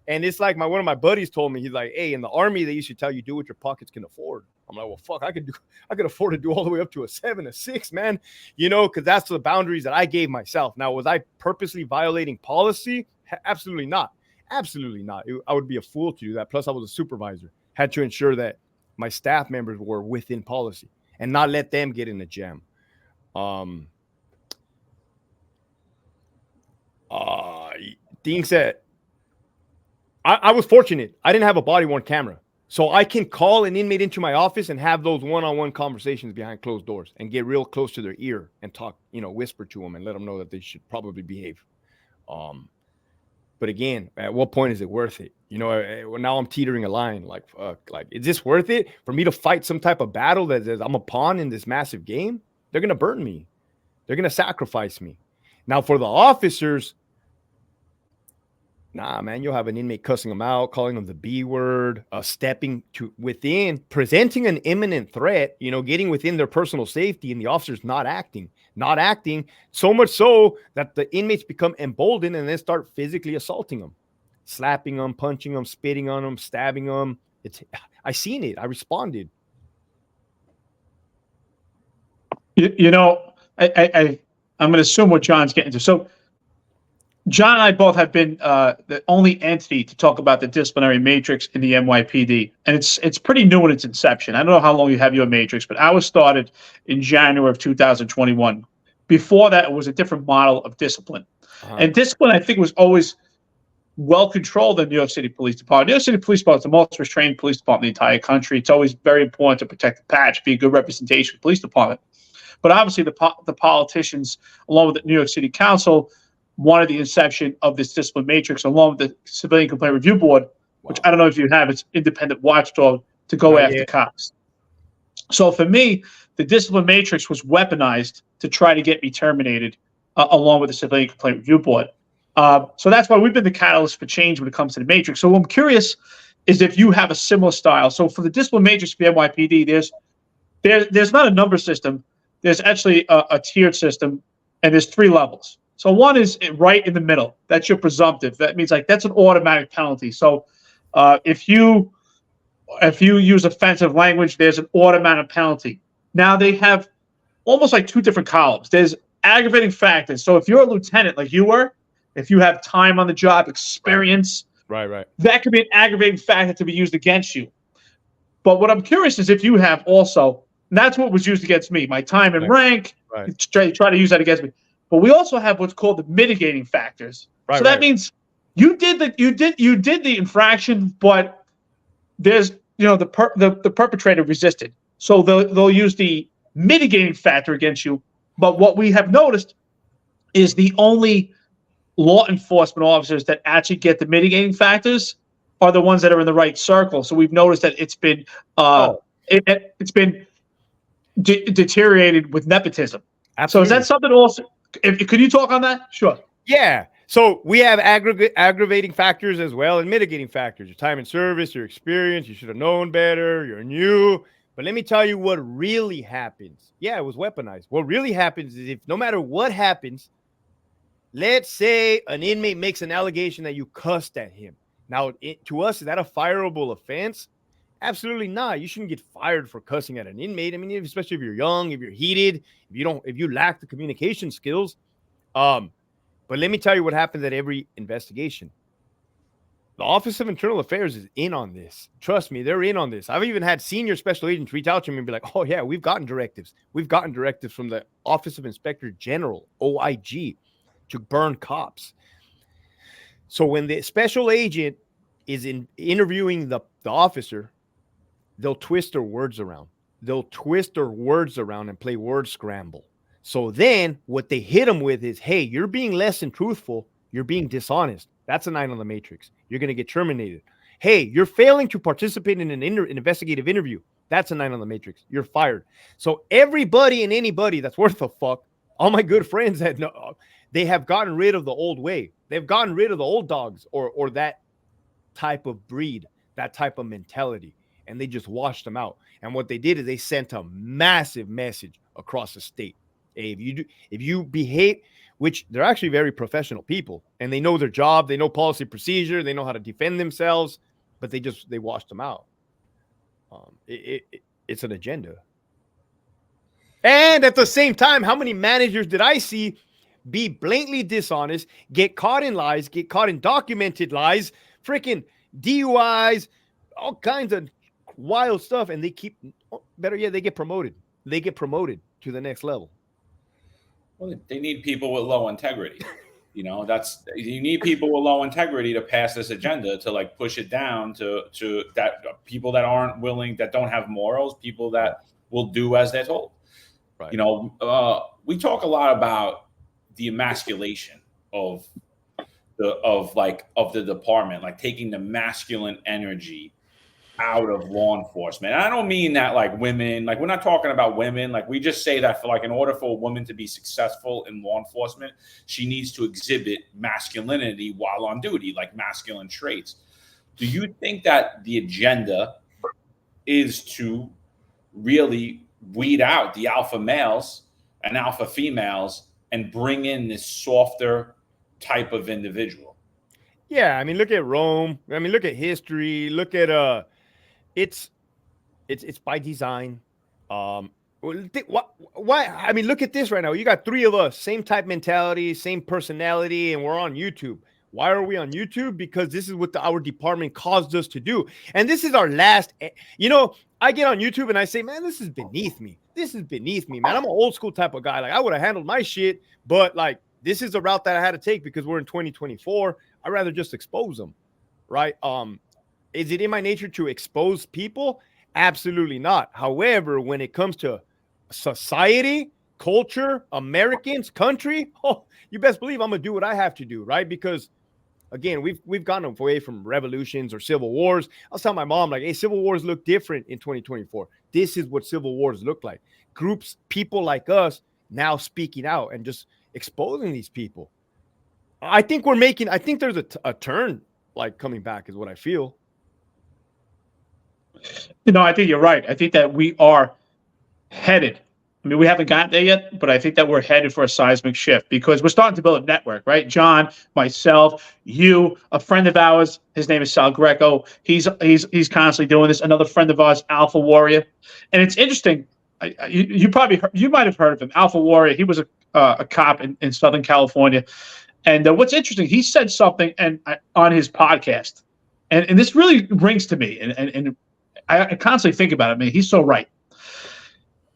And it's like one of my buddies told me, he's like, hey, in the Army, they used to tell you do what your pockets can afford. I'm like, well, fuck, I could afford to do all the way up to a 7, a 6, man, because that's the boundaries that I gave myself. Now, was I purposely violating policy? Absolutely not. Absolutely not. I would be a fool to do that. Plus, I was a supervisor, had to ensure that my staff members were within policy and not let them get in a jam. Things that I was fortunate. I didn't have a body-worn camera. So I can call an inmate into my office and have those one-on-one conversations behind closed doors and get real close to their ear and talk, whisper to them and let them know that they should probably behave. But again, at what point is it worth it? Now I'm teetering a line. Like, fuck, like, is this worth it for me to fight some type of battle that I'm a pawn in this massive game? They're going to burn me. They're going to sacrifice me. Now for the officers, nah, man, you'll have an inmate cussing them out, calling them the B word, stepping to within, presenting an imminent threat, getting within their personal safety, and the officers not acting, so much so that the inmates become emboldened and then start physically assaulting them, slapping them, punching them, spitting on them, stabbing them. I seen it. I responded. I'm going to assume what John's getting to. So John and I both have been the only entity to talk about the disciplinary matrix in the NYPD, and it's pretty new in its inception. I don't know how long you have your matrix, but ours started in January of 2021. Before that, it was a different model of discipline, and discipline I think was always well controlled in New York City Police Department. New York City Police Department is the most restrained police department in the entire country. It's always very important to protect the patch, be a good representation of the police department. But obviously, the politicians, along with the New York City Council, wanted the inception of this discipline matrix, along with the Civilian Complaint Review Board, which I don't know if you have. It's independent watchdog to go after cops. So for me, the discipline matrix was weaponized to try to get me terminated, along with the Civilian Complaint Review Board. So that's why we've been the catalyst for change when it comes to the matrix. So what I'm curious is if you have a similar style. So for the discipline matrix for the NYPD, there's not a number system. There's actually a tiered system, and there's 3 levels. So one is right in the middle. That's your presumptive. That means like that's an automatic penalty. So if you use offensive language, there's an automatic penalty. Now they have almost like 2 different columns. There's aggravating factors. So if you're a lieutenant like you were, if you have time on the job, experience, right, that could be an aggravating factor to be used against you. But what I'm curious is if you have also, and that's what was used against me, my time and rank. Try to use that against me. But we also have what's called the mitigating factors. So that means you did the infraction, but there's the perpetrator resisted. So they'll use the mitigating factor against you. But what we have noticed is the only law enforcement officers that actually get the mitigating factors are the ones that are in the right circle. So we've noticed that it's been it's been deteriorated with nepotism. Absolutely. So is that something also? Could you talk on that? Sure. Yeah. So we have aggravating factors as well and mitigating factors. Your time in service, your experience, you should have known better, you're new. But let me tell you what really happens. Yeah, it was weaponized. What really happens is if no matter what happens, let's say an inmate makes an allegation that you cussed at him. Now, to us, is that a fireable offense? Absolutely not. You shouldn't get fired for cussing at an inmate. I mean, especially if you're young, if you're heated, if you lack the communication skills. But let me tell you what happens at every investigation. The Office of Internal Affairs is in on this. Trust me, they're in on this. I've even had senior special agents reach out to me and be like, oh, yeah, we've gotten directives. We've gotten directives from the Office of Inspector General, OIG, to burn cops. So when the special agent is interviewing the officer, they'll twist their words around. They'll twist their words around and play word scramble. So then what they hit them with is, hey, you're being less than truthful. You're being dishonest. That's a 9 on the matrix. You're going to get terminated. Hey, you're failing to participate in an investigative interview. That's a 9 on the matrix. You're fired. So everybody and anybody that's worth a fuck, all my good friends that know, they have gotten rid of the old way. They've gotten rid of the old dogs or that type of breed, that type of mentality. And they just washed them out. And what they did is they sent a massive message across the state. Hey, if you behave, which they're actually very professional people, and they know their job, they know policy procedure, they know how to defend themselves, but they washed them out. It's an agenda. And at the same time, how many managers did I see be blatantly dishonest, get caught in lies, get caught in documented lies, freaking DUIs, all kinds of wild stuff, and they keep, better yet, they get promoted. They get promoted to the next level. Well, they need people with low integrity. You need people with low integrity to pass this agenda, to like push it down to that people that aren't willing, that don't have morals, people that will do as they're told. Right. We talk a lot about the emasculation of the department, like taking the masculine energy out of law enforcement. And I don't mean that like women, like we're not talking about women. Like we just say that for like in order for a woman to be successful in law enforcement, she needs to exhibit masculinity while on duty, like masculine traits. Do you think that the agenda is to really weed out the alpha males and alpha females and bring in this softer type of individual? Yeah, I mean, look at Rome. I mean, look at history. Look at it's by design. Why? I mean, look at this right now. You got three of us, same type mentality, same personality, and we're on YouTube. Why are we on YouTube? Because this is what our department caused us to do. And this is our last, I get on YouTube and I say, man, this is beneath me. This is beneath me, man. I'm an old school type of guy. Like, I would have handled my shit, but like, this is the route that I had to take because we're in 2024. I'd rather just expose them, right? Is it in my nature to expose people? Absolutely not. However, when it comes to society, culture, Americans, country, you best believe I'm gonna do what I have to do, right? Because again, we've gone away from revolutions or civil wars. I was telling my mom, like, hey, civil wars look different in 2024. This is what civil wars look like. Groups, people like us now speaking out and just exposing these people. I think there's a turn like coming back is what I feel. I think you're right. I think that we are headed. I mean, we haven't gotten there yet, but I think that we're headed for a seismic shift because we're starting to build a network, right? John, myself, you, a friend of ours, his name is Sal Greco. He's constantly doing this. Another friend of ours, Alpha Warrior, and it's interesting. You might have heard of him, Alpha Warrior. He was a cop in Southern California, and what's interesting, he said something on his podcast, and this really rings to me, and I constantly think about it. I mean, he's so right.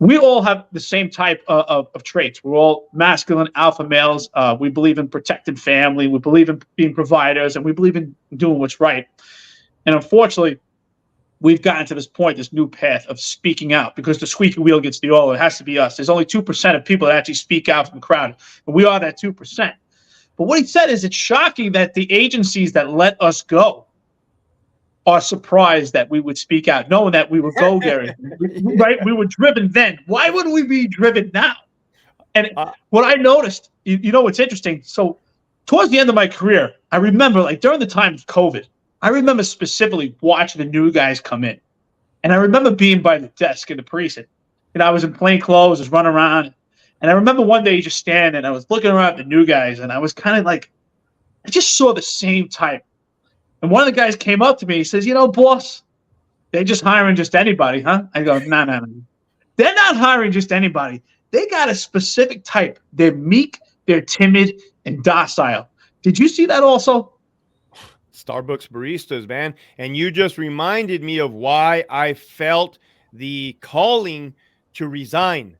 We all have the same type of traits. We're all masculine alpha males. We believe in protecting family. We believe in being providers, and we believe in doing what's right. And unfortunately, we've gotten to this point, this new path of speaking out because the squeaky wheel gets the oil. It has to be us. There's only 2% of people that actually speak out from the crowd, and we are that 2%. But what he said is it's shocking that the agencies that let us go are surprised that we would speak out, knowing that we were go-getters, right? We were driven then. Why would we be driven now? And what I noticed, what's interesting? So towards the end of my career, I remember, like during the time of COVID, I remember specifically watching the new guys come in. And I remember being by the desk in the precinct. And I was in plain clothes, just running around. And I remember one day just standing, and I was looking around at the new guys, and I was kind of like, I just saw the same type. And one of the guys came up to me. He says, boss, they're just hiring just anybody, huh? I go, no. They're not hiring just anybody. They got a specific type. They're meek, they're timid, and docile. Did you see that also? Starbucks baristas, man. And you just reminded me of why I felt the calling to resign.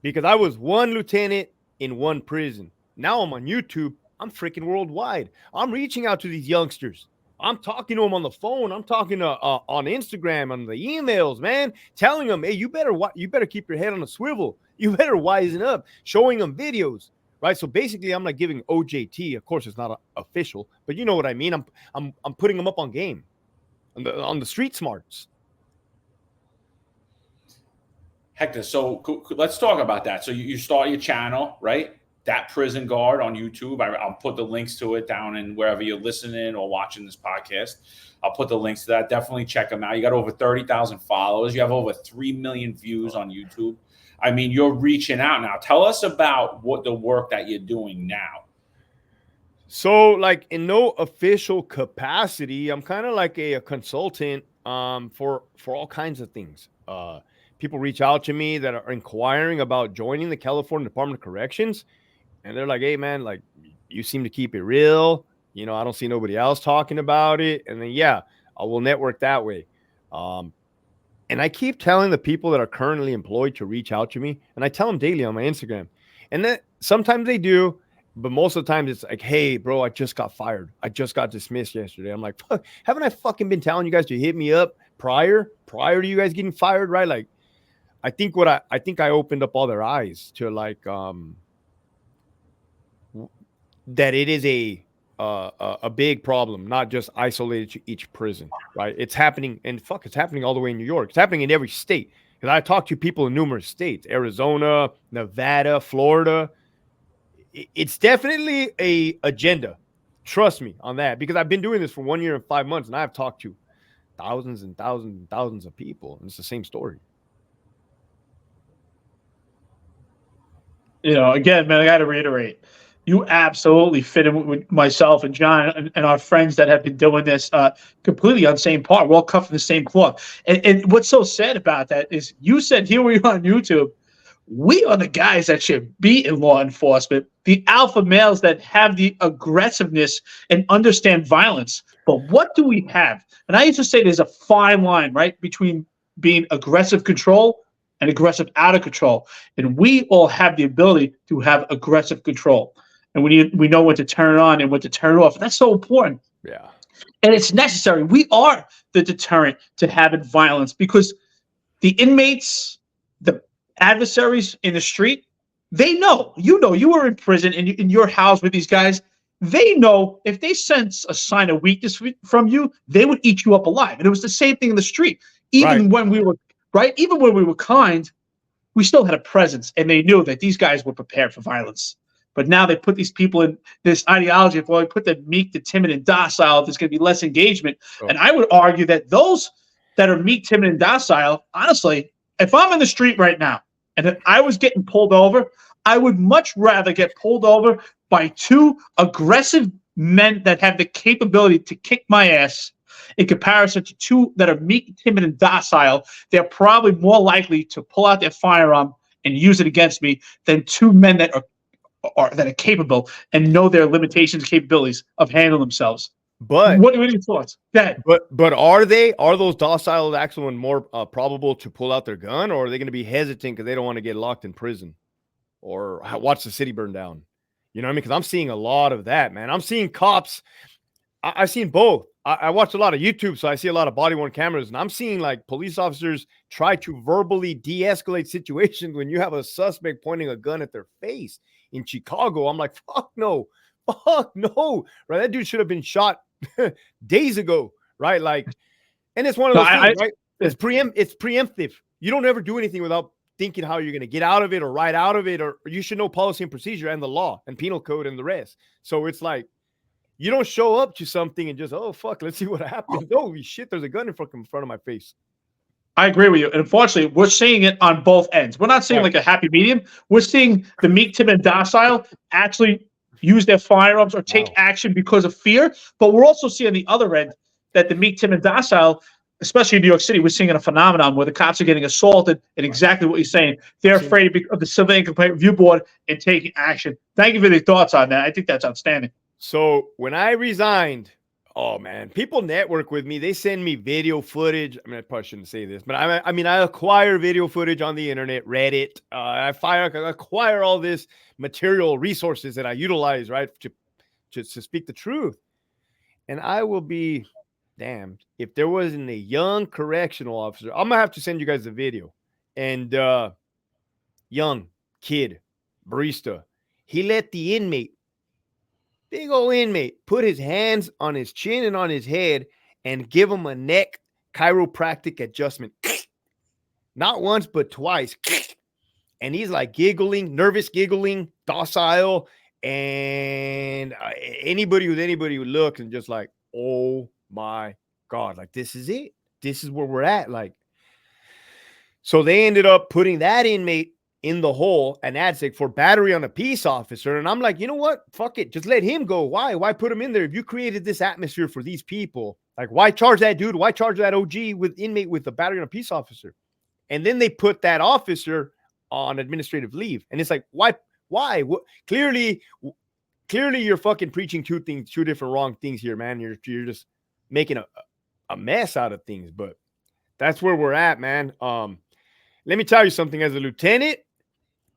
Because I was one lieutenant in one prison. Now I'm on YouTube. I'm freaking worldwide. I'm reaching out to these youngsters. I'm talking to them on the phone. I'm talking to on Instagram, on the emails, man, telling them, hey, you better keep your head on a swivel. You better wisen up, showing them videos, right? So basically, I'm like giving OJT. Of course, it's not official, but you know what I mean. I'm putting them up on game, on the street smarts. Hector, so let's talk about that. So you start your channel, right? That Prison Guard on YouTube. I'll put the links to it down in wherever you're listening or watching this podcast. I'll put the links to that. Definitely check them out. You got over 30,000 followers. You have over 3 million views on YouTube. I mean, you're reaching out now. Tell us about what the work that you're doing now. So, like, in no official capacity, I'm kind of like a consultant for all kinds of things. People reach out to me that are inquiring about joining the California Department of Corrections. And they're like, hey, man, like, you seem to keep it real. I don't see nobody else talking about it. And then, I will network that way. And I keep telling the people that are currently employed to reach out to me. And I tell them daily on my Instagram. And then sometimes they do. But most of the time it's like, hey, bro, I just got fired. I just got dismissed yesterday. I'm like, fuck, haven't I fucking been telling you guys to hit me up prior to you guys getting fired, right? Like, I think I opened up all their eyes to like that it is a big problem, not just isolated to each prison, right? It's happening, and it's happening all the way in New York. It's happening in every state. Because I talk to people in numerous states, Arizona, Nevada, Florida. It's definitely a agenda. Trust me on that, because I've been doing this for 1 year and 5 months, and I've talked to thousands and thousands and thousands of people, and it's the same story. Again, man, I got to reiterate. You absolutely fit in with myself and John and our friends that have been doing this completely on the same part. We're all cut from the same cloth. And what's so sad about that is you said here we are on YouTube. We are the guys that should be in law enforcement, the alpha males that have the aggressiveness and understand violence. But what do we have? And I used to say there's a fine line, right, between being aggressive control and aggressive out of control. And we all have the ability to have aggressive control. And we know when to turn it on and when to turn it off. That's so important. Yeah. And it's necessary. We are the deterrent to having violence because the inmates, the adversaries in the street, they know. You know, you were in prison and in your house with these guys. They know if they sense a sign of weakness from you, they would eat you up alive. And it was the same thing in the street. Even when we were even when we were kind, we still had a presence, and they knew that these guys were prepared for violence. But now they put these people in this ideology of, well, we put the meek, the timid, and docile, there's going to be less engagement. Oh. And I would argue that those that are meek, timid, and docile, honestly, if I'm in the street right now and if I was getting pulled over, I would much rather get pulled over by two aggressive men that have the capability to kick my ass in comparison to two that are meek, timid, and docile. They're probably more likely to pull out their firearm and use it against me than two men that are capable and know their limitations and capabilities of handling themselves. But what are your thoughts? That but are those docile actually more probable to pull out their gun, or are they going to be hesitant because they don't want to get locked in prison or watch the city burn down? You know what I mean? Because I'm seeing a lot of that, man. I'm seeing cops. I've seen both. I watch a lot of YouTube, so I see a lot of body-worn cameras, and I'm seeing like police officers try to verbally de-escalate situations when you have a suspect pointing a gun at their face. In Chicago, I'm like, fuck no, right? That dude should have been shot days ago, right? Like, and it's one of those things, right? It's preemptive. You don't ever do anything without thinking how you're going to get out of it or ride out of it, or you should know policy and procedure and the law and penal code and the rest. So it's like, you don't show up to something and just, oh, fuck, let's see what happens. Holy shit, there's a gun in front of my face. I agree with you. And unfortunately, we're seeing it on both ends. We're not seeing like a happy medium. We're seeing the meek, timid, and docile actually use their firearms or take action because of fear. But we're also seeing on the other end that the meek, timid, and docile, especially in New York City, we're seeing a phenomenon where the cops are getting assaulted and exactly what you're saying. They're afraid of the Civilian Complaint Review Board and taking action. Thank you for your thoughts on that. I think that's outstanding. So when I resigned, oh man, people network with me. They send me video footage. I mean, I probably shouldn't say this, but I acquire video footage on the internet, Reddit. I acquire all this material resources that I utilize, right, to speak the truth. And I will be damned if there wasn't a young correctional officer. I'm gonna have to send you guys the video. And young kid, barista, he let the inmate, big old inmate, put his hands on his chin and on his head and give him a neck chiropractic adjustment. Not once, but twice. And he's like giggling, nervous giggling, docile. And anybody would look and just like, oh my God, like this is it. This is where we're at. Like, so they ended up putting that inmate in the hole, an ADSEC for battery on a peace officer. And I'm like, you know what? Fuck it. Just let him go. Why? Why put him in there? If you created this atmosphere for these people, like why charge that dude? Why charge that OG with inmate with a battery on a peace officer? And then they put that officer on administrative leave. And it's like, why? Clearly you're fucking preaching two different wrong things here, man. You're just making a mess out of things, but that's where we're at, man. Let me tell you something. As a lieutenant,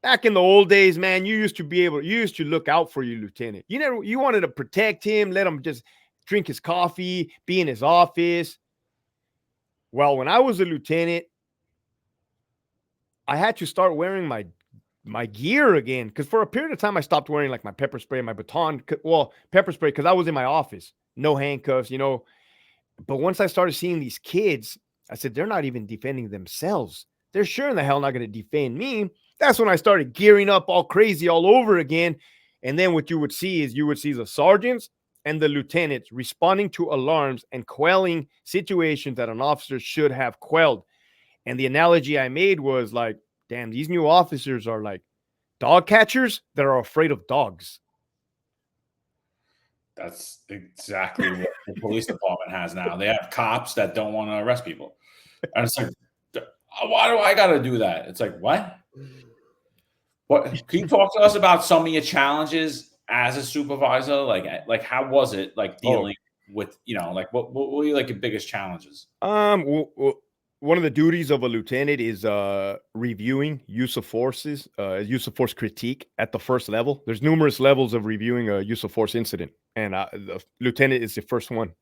back in the old days, man, you used to look out for your lieutenant. You wanted to protect him, let him just drink his coffee, be in his office. Well, when I was a lieutenant, I had to start wearing my gear again, because for a period of time, I stopped wearing like my pepper spray and my baton. Well, pepper spray, because I was in my office, no handcuffs, you know. But once I started seeing these kids, I said, they're not even defending themselves. They're sure in the hell not going to defend me. That's when I started gearing up all crazy all over again. And then what you would see the sergeants and the lieutenants responding to alarms and quelling situations that an officer should have quelled. And the analogy I made was like, damn, these new officers are like dog catchers that are afraid of dogs. That's exactly what the police department has now. They have cops that don't want to arrest people. And it's like, why do I got to do that? It's like, what? What? Can you talk to us about some of your challenges as a supervisor? Like how was it like dealing with, like what were your like your biggest challenges? One of the duties of a lieutenant is reviewing use of force critique at the first level. There's numerous levels of reviewing a use of force incident, and the lieutenant is the first one.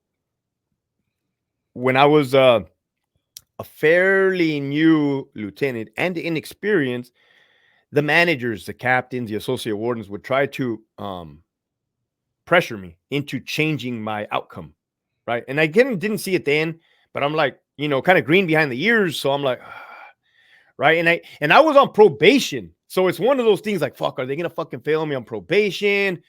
When I was a fairly new lieutenant and inexperienced, the managers, the captains, the associate wardens would try to pressure me into changing my outcome, right? And I didn't see it then, but I'm like, kind of green behind the ears. So I'm like, right. And I was on probation. So it's one of those things like, fuck, are they going to fucking fail me on probation?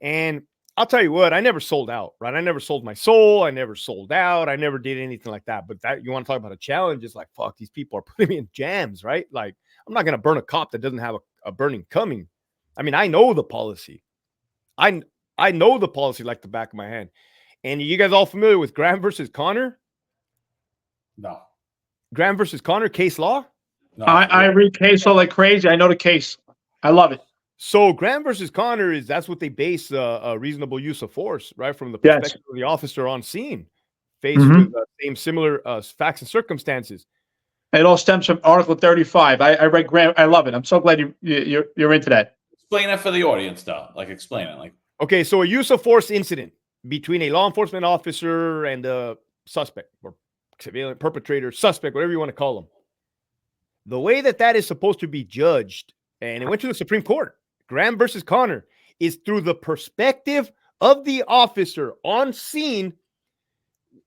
And I'll tell you what, I never sold out, right? I never sold my soul. I never sold out. I never did anything like that. But that you want to talk about a challenge, it's like, fuck, these people are putting me in jams, right? Like, I'm not going to burn a cop that doesn't have a burning coming. I mean, I know the policy. I know the policy like the back of my hand. And you guys all familiar with Graham versus Connor? No. Graham versus Connor case law? No. I read case law like crazy. I know the case. I love it. So Graham versus Connor that's what they base a reasonable use of force, right? From the perspective of the officer on scene, faced with the same similar facts and circumstances. It all stems from Article 35. I read Graham. I love it. I'm so glad you're into that. Explain it for the audience, though. Like, explain it. Like, okay, so a use of force incident between a law enforcement officer and a suspect or civilian perpetrator, suspect, whatever you want to call them. The way that is supposed to be judged, and it went to the Supreme Court, Graham versus Connor, is through the perspective of the officer on scene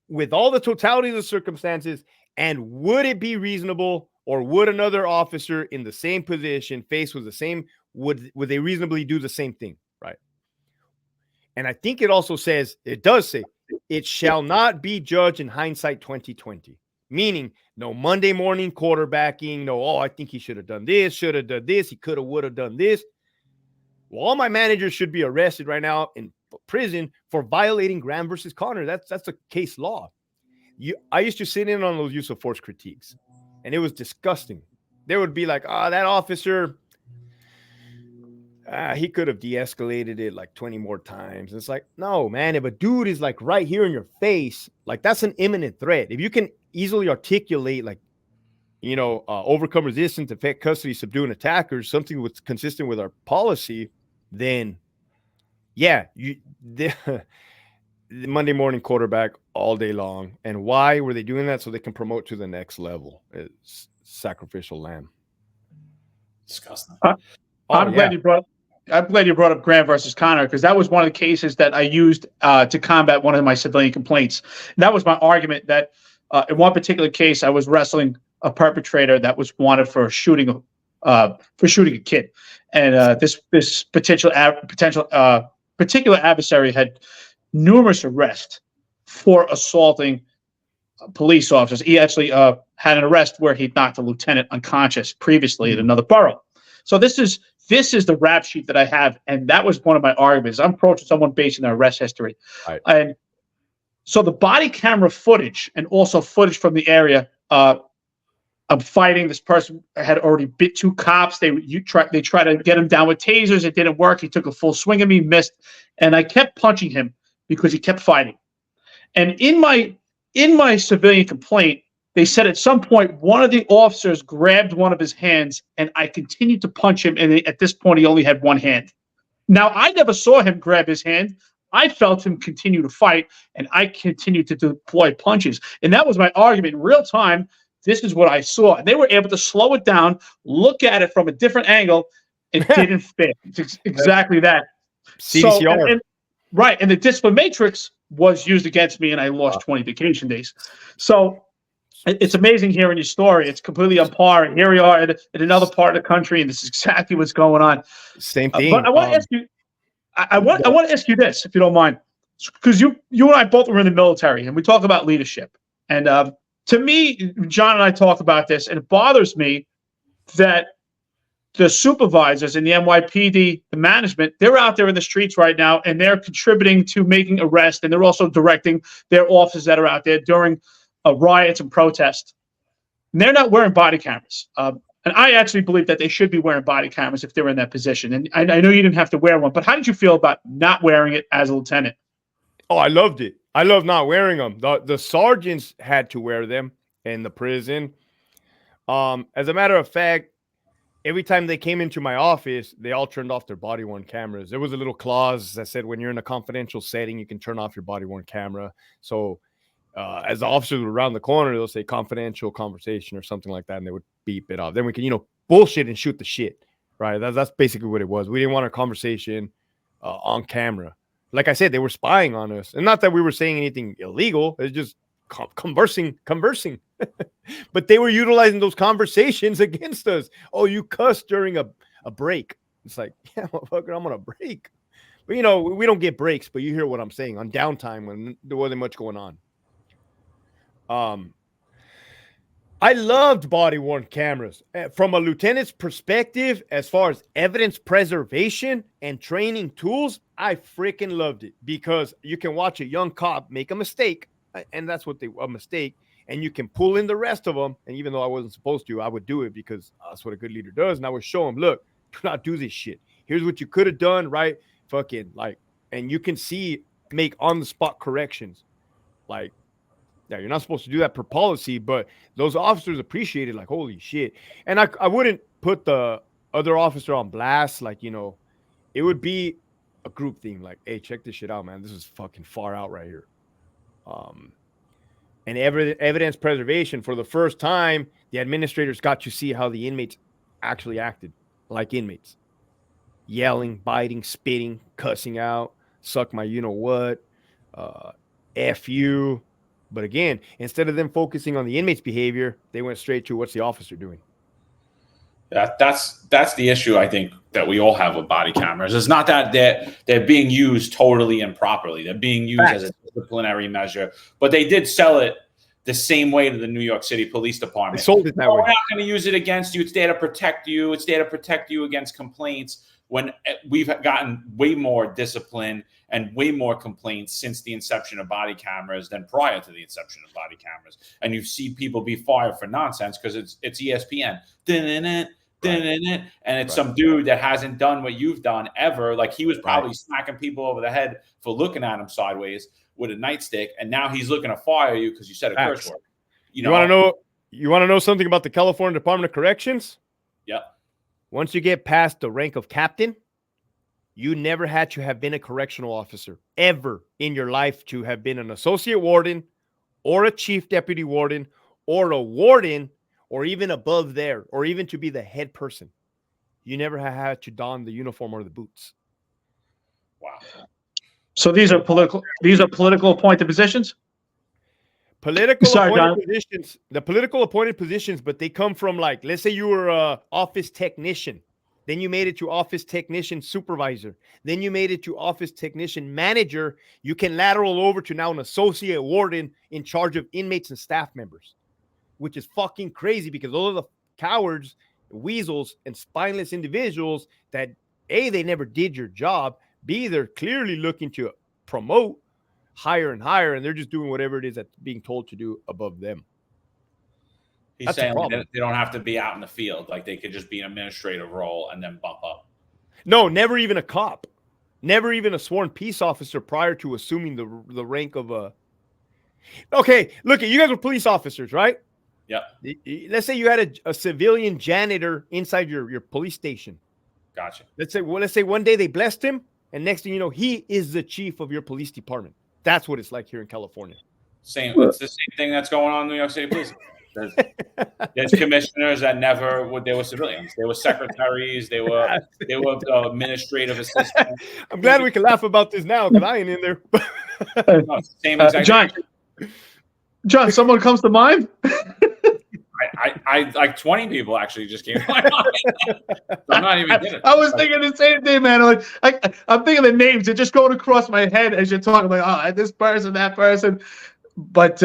with all the totality of the circumstances. And would it be reasonable, or would another officer in the same position faced with the same, would they reasonably do the same thing, right? And I think it also says, it does say, it shall not be judged in hindsight 2020, meaning no Monday morning quarterbacking, no, I think he should have done this, he could have, would have done this. Well, all my managers should be arrested right now in prison for violating Graham versus Connor. That's a case law. I used to sit in on those use of force critiques, and it was disgusting. They would be like, that officer, he could have de-escalated it like 20 more times. It's like, no, man, if a dude is like right here in your face, like that's an imminent threat. If you can easily articulate, like, overcome resistance, effect custody, subdue an attacker, something that's consistent with our policy, then yeah, the Monday morning quarterback all day long. And why were they doing that? So they can promote to the next level. It's sacrificial lamb. Disgusting. I'm glad you brought up Graham versus Connor, because that was one of the cases that I used to combat one of my civilian complaints. And that was my argument that in one particular case, I was wrestling a perpetrator that was wanted for shooting a kid, and this particular adversary had numerous arrests for assaulting police officers. He actually had an arrest where he knocked a lieutenant unconscious previously in another borough. So this is the rap sheet that I have, and that was one of my arguments. I'm approaching someone based on their arrest history, right. And so the body camera footage and also footage from the area of fighting. This person had already bit two cops. They tried to get him down with tasers. It didn't work. He took a full swing at me, missed, and I kept punching him because he kept fighting. And in my civilian complaint, they said at some point one of the officers grabbed one of his hands, and I continued to punch him. And at this point, he only had one hand. Now, I never saw him grab his hand. I felt him continue to fight, and I continued to deploy punches. And that was my argument in real time. This is what I saw. And they were able to slow it down, look at it from a different angle. It didn't fit. It's exactly that. CDCR. So, right. And the discipline matrix was used against me, and I lost 20 vacation days. So it's amazing hearing your story. It's completely on par. And here we are in another part of the country, and this is exactly what's going on. Same thing. But I want to ask you, I want to ask you this, if you don't mind, because you and I both were in the military, and we talk about leadership. And to me, John and I talk about this, and it bothers me that the supervisors in the NYPD, the management, they're out there in the streets right now, and they're contributing to making arrests, and they're also directing their officers that are out there during riots and protests. And they're not wearing body cameras. And I actually believe that they should be wearing body cameras if they're in that position. And I know you didn't have to wear one, but how did you feel about not wearing it as a lieutenant? Oh, I loved it. I love not wearing them. The sergeants had to wear them in the prison. As a matter of fact, every time they came into my office, they all turned off their body-worn cameras. There was a little clause that said when you're in a confidential setting, you can turn off your body-worn camera. So as the officers were around the corner, they'll say confidential conversation or something like that, and they would beep it off. Then we can, bullshit and shoot the shit, right? That's basically what it was. We didn't want our conversation on camera. Like I said, they were spying on us. And not that we were saying anything illegal. It's just conversing. But they were utilizing those conversations against us. Oh, you cussed during a break. It's like, yeah, motherfucker, I'm on a break. But, we don't get breaks, but you hear what I'm saying. On downtime when there wasn't much going on. I loved body-worn cameras. From a lieutenant's perspective, as far as evidence preservation and training tools, I freaking loved it because you can watch a young cop make a mistake, and that's what a mistake, and you can pull in the rest of them. And even though I wasn't supposed to, I would do it because that's what a good leader does. And I would show them, look, do not do this shit. Here's what you could have done, right? And you can see, make on-the-spot corrections. Like, yeah, you're not supposed to do that per policy, but those officers appreciate it, like, holy shit. And I wouldn't put the other officer on blast. Like, it would be a group thing. Like, hey, check this shit out, man. This is fucking far out right here. And evidence preservation, for the first time, the administrators got to see how the inmates actually acted like inmates. Yelling, biting, spitting, cussing out, suck my you-know-what, F you. But again, instead of them focusing on the inmate's behavior, they went straight to what's the officer doing. That's the issue, I think, that we all have with body cameras. It's not that they're being used totally improperly. They're being used as a disciplinary measure, but they did sell it the same way to the New York City Police Department. They sold it that way. We're not going to use it against you. It's there to protect you. It's there to protect you against complaints. When we've gotten way more discipline and way more complaints since the inception of body cameras than prior to the inception of body cameras. And you see people be fired for nonsense because it's ESPN. And it's some dude that hasn't done what you've done ever. Like, he was probably smacking people over the head for looking at him sideways with a nightstick, and now he's looking to fire you because you said a curse word. You want to know something about the California Department of Corrections? Yep. Once you get past the rank of captain, you never had to have been a correctional officer ever in your life to have been an associate warden or a chief deputy warden or a warden or even above there, or even to be the head person. You never had to don the uniform or the boots. Wow. So these are political appointed positions? The political appointed positions, but they come from, like, let's say you were an office technician. Then you made it to office technician supervisor. Then you made it to office technician manager. You can lateral over to now an associate warden in charge of inmates and staff members, which is fucking crazy because those are the cowards, weasels, and spineless individuals that, A, they never did your job. B, they're clearly looking to promote higher and higher, and they're just doing whatever it is that's being told to do above them. He's saying they don't have to be out in the field. Like, they could just be an administrative role and then bump up. No, never even a cop. Never even a sworn peace officer prior to assuming the rank of a... Okay, look, you guys were police officers, right? Yeah. Let's say you had a civilian janitor inside your police station. Gotcha. Let's say one day they blessed him, and next thing you know, he is the chief of your police department. That's what it's like here in California. It's the same thing that's going on in New York City Police. There's commissioners that they were civilians. They were secretaries. They were administrative assistants. I'm glad we can laugh about this now because I ain't in there. No, same exact. John, someone comes to mind? I like 20 people actually just came to my mind. I'm not even kidding. I was thinking the same thing, man. I'm thinking the names. They're just going across my head as you're talking. Like, oh, this person, that person. But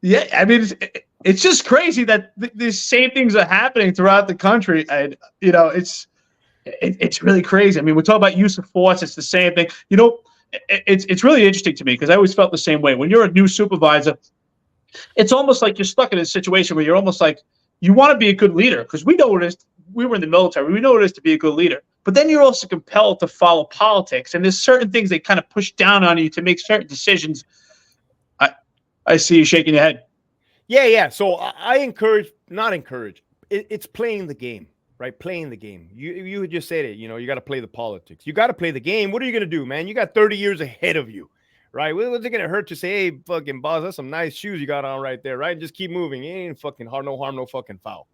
yeah, I mean, it's just crazy that these same things are happening throughout the country. And, it's really crazy. I mean, we're talking about use of force. It's the same thing. It's really interesting to me because I always felt the same way. When you're a new supervisor, it's almost like you're stuck in a situation where you're almost like you want to be a good leader because we know what it is. We were in the military. We know what it is to be a good leader. But then you're also compelled to follow politics. And there's certain things they kind of push down on you to make certain decisions. I see you shaking your head. Yeah. So I encourage, not encourage. It's playing the game, right? Playing the game. You just said it. You got to play the politics. You got to play the game. What are you going to do, man? You got 30 years ahead of you, right? What's it going to hurt to say, hey, fucking boss, that's some nice shoes you got on right there, right? And just keep moving. It ain't fucking hard, no harm, no fucking foul.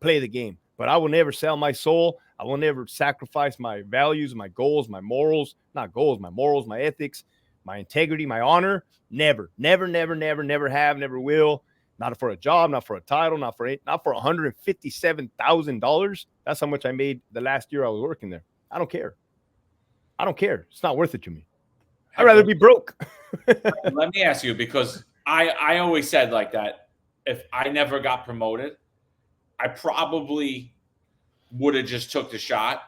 Play the game. But I will never sell my soul. I will never sacrifice my values, my goals, my morals, not goals, my morals, my ethics, my integrity, my honor. Never have, never will. Not for a job, not for a title, not for $157,000. That's how much I made the last year I was working there. I don't care. It's not worth it to me. I'd rather be broke. Let me ask you, because I always said like that, if I never got promoted, I probably would have just took the shot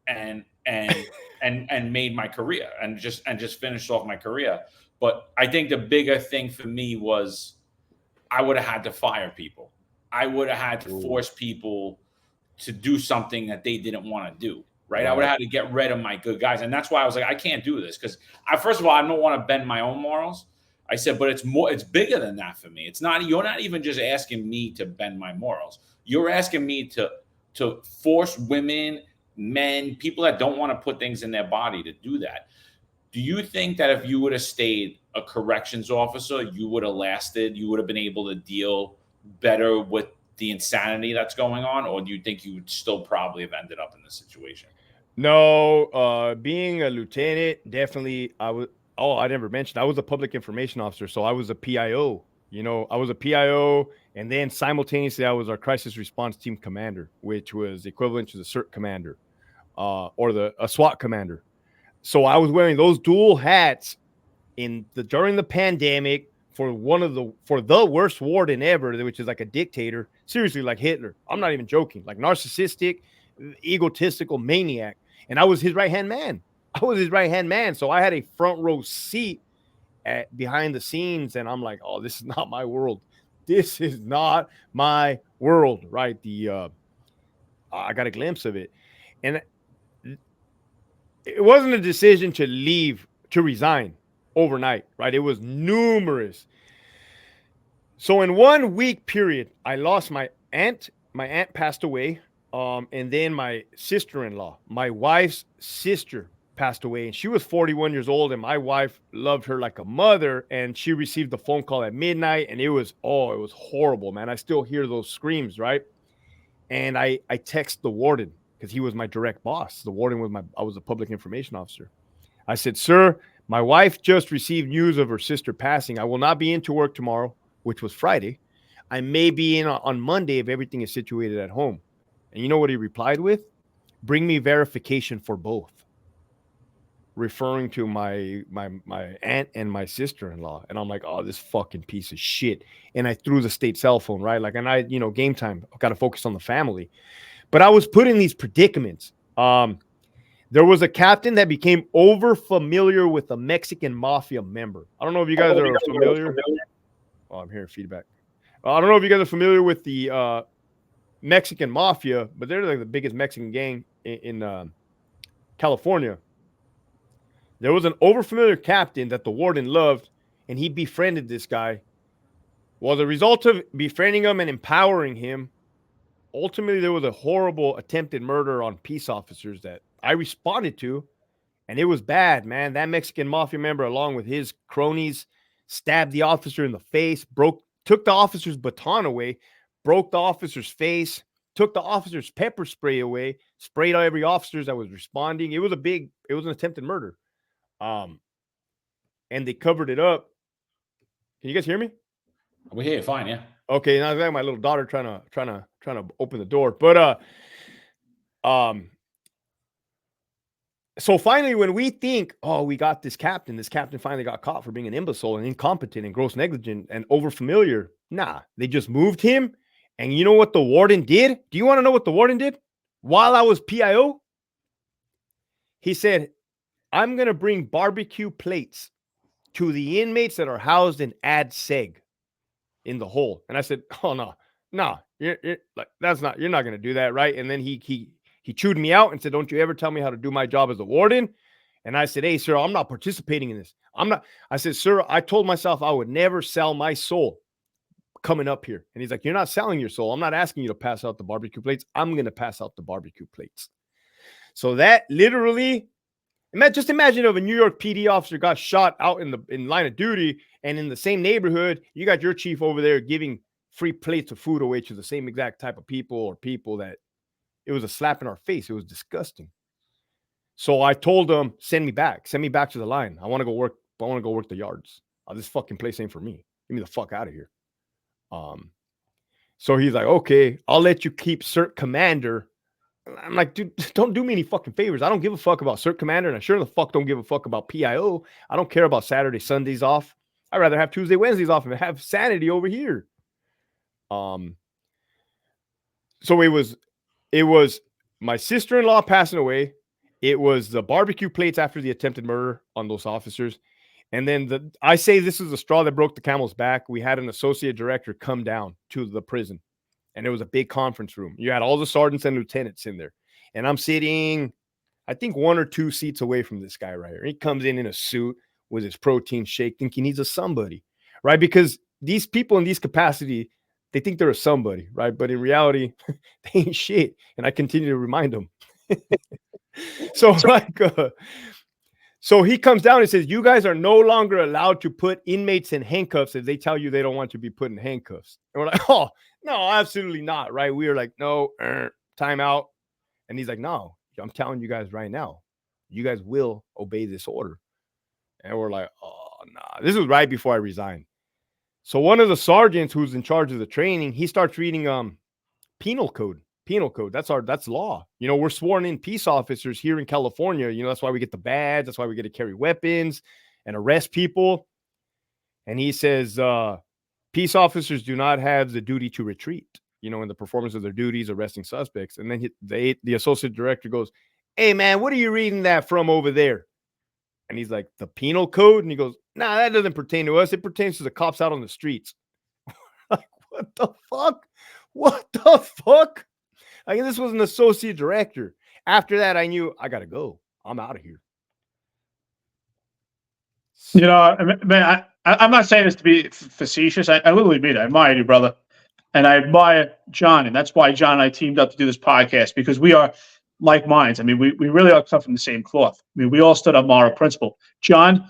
and made my career and just finished off my career. But I think the bigger thing for me was I would have had to fire people. I would have had to force people to do something that they didn't want to do. Right. I would have had to get rid of my good guys. And that's why I was like, I can't do this. Because first of all, I don't want to bend my own morals. I said, but it's bigger than that for me. You're not even just asking me to bend my morals. You're asking me to force women, men, people that don't want to put things in their body to do that. Do you think that if you would have stayed a corrections officer, you would have lasted? You would have been able to deal better with the insanity that's going on? Or do you think you would still probably have ended up in this situation? No, being a lieutenant, definitely I never mentioned I was a public information officer. So I was a PIO. I was a PIO, and then simultaneously I was our crisis response team commander, which was equivalent to the CERT commander, or a SWAT commander. So I was wearing those dual hats during the pandemic for the worst warden ever, which is like a dictator, seriously, like Hitler. I'm not even joking, like narcissistic, egotistical maniac. And I was his right-hand man. So I had a front row seat behind the scenes, and I'm like, oh, this is not my world. This is not my world, right? I got a glimpse of it. And it wasn't a decision to resign overnight, right? It was numerous. So in 1 week period, I lost my aunt. My aunt passed away. And then my sister-in-law, my wife's sister, passed away, and she was 41 years old, and my wife loved her like a mother, and she received a phone call at midnight, and it was horrible, man. I still hear those screams, right? And I text the warden, because he was my direct boss. The warden I was a public information officer. I said, sir, my wife just received news of her sister passing. I will not be into work tomorrow, which was Friday. I may be in on Monday if everything is situated at home. And you know what he replied with? Bring me verification for both. Referring to my aunt and my sister-in-law. And I'm like, oh, this fucking piece of shit. And I threw the state cell phone, right? Like, and game time, I've got to focus on the family. But I was put in these predicaments. There was a captain that became over familiar with a Mexican mafia member. I don't know if you guys are familiar. Oh, I'm hearing feedback. I don't know if you guys are familiar with the Mexican mafia, but they're like the biggest Mexican gang in California. There was an overfamiliar captain that the warden loved, and he befriended this guy. Well, as a result of befriending him and empowering him, ultimately there was a horrible attempted murder on peace officers that I responded to, and it was bad, man. That Mexican mafia member, along with his cronies, stabbed the officer in the face, took the officer's baton away, broke the officer's face, took the officer's pepper spray away, sprayed on every officer that was responding. It was an attempted murder. And they covered it up. Can you guys hear me? We hear you fine, yeah. Okay, now I got my little daughter trying to open the door. But so finally, when we think, oh, we got this captain finally got caught for being an imbecile and incompetent and gross negligent and overfamiliar, Nah, they just moved him. And you know what the warden did? Do you want to know what the warden did? While I was PIO, he said, I'm going to bring barbecue plates to the inmates that are housed in ad seg in the hole. And I said, oh, no, you're like, that's not, you're not going to do that. Right. And then he chewed me out and said, don't you ever tell me how to do my job as a warden. And I said, hey, sir, I'm not participating in this. I said, sir, I told myself I would never sell my soul coming up here. And he's like, you're not selling your soul. I'm not asking you to pass out the barbecue plates. I'm going to pass out the barbecue plates. So that literally, just imagine if a New York PD officer got shot out in line of duty, and in the same neighborhood, you got your chief over there giving free plates of food away to the same exact type of people, or people that it was a slap in our face. It was disgusting. So I told him, send me back to the line. I want to go work the yards. This fucking place ain't for me. Get me the fuck out of here. So he's like, okay, I'll let you keep CERT commander. I'm like, dude, don't do me any fucking favors. I don't give a fuck about CERT commander, and I sure the fuck don't give a fuck about PIO. I don't care about Saturday, Sundays off. I'd rather have Tuesday, Wednesdays off and have sanity over here. So it was my sister-in-law passing away. It was the barbecue plates after the attempted murder on those officers. And then I say this is the straw that broke the camel's back. We had an associate director come down to the prison, and it was a big conference room. You had all the sergeants and lieutenants in there. And I'm sitting, I think, 1 or 2 seats away from this guy right here. He comes in a suit with his protein shake, thinking he's a somebody, right? Because these people in these capacity, they think they're a somebody, right? But in reality, they ain't shit. And I continue to remind them. So he comes down and says, you guys are no longer allowed to put inmates in handcuffs if they tell you they don't want to be put in handcuffs. And we're like, oh, no, absolutely not, right? We are like, no, time out. And he's like, no, I'm telling you guys right now, you guys will obey this order. And we're like, oh, nah. This was right before I resigned. So one of the sergeants who's in charge of the training, he starts reading penal code. That's law. You know, we're sworn in peace officers here in California. You know, that's why we get the badge. That's why we get to carry weapons and arrest people. And he says, peace officers do not have the duty to retreat, you know, in the performance of their duties, arresting suspects. And then the associate director goes, hey, man, what are you reading that from over there? And he's like, the penal code? And he goes, nah, that doesn't pertain to us. It pertains to the cops out on the streets. Like, what the fuck? What the fuck? Like, this was an associate director. After that, I knew I got to go. I'm out of here. You know, man, I'm not saying this to be facetious. I literally mean it. I admire you, brother. And I admire John. And that's why John and I teamed up to do this podcast, because we are like minds. I mean, we really are cut from the same cloth. I mean, we all stood on moral principle. John,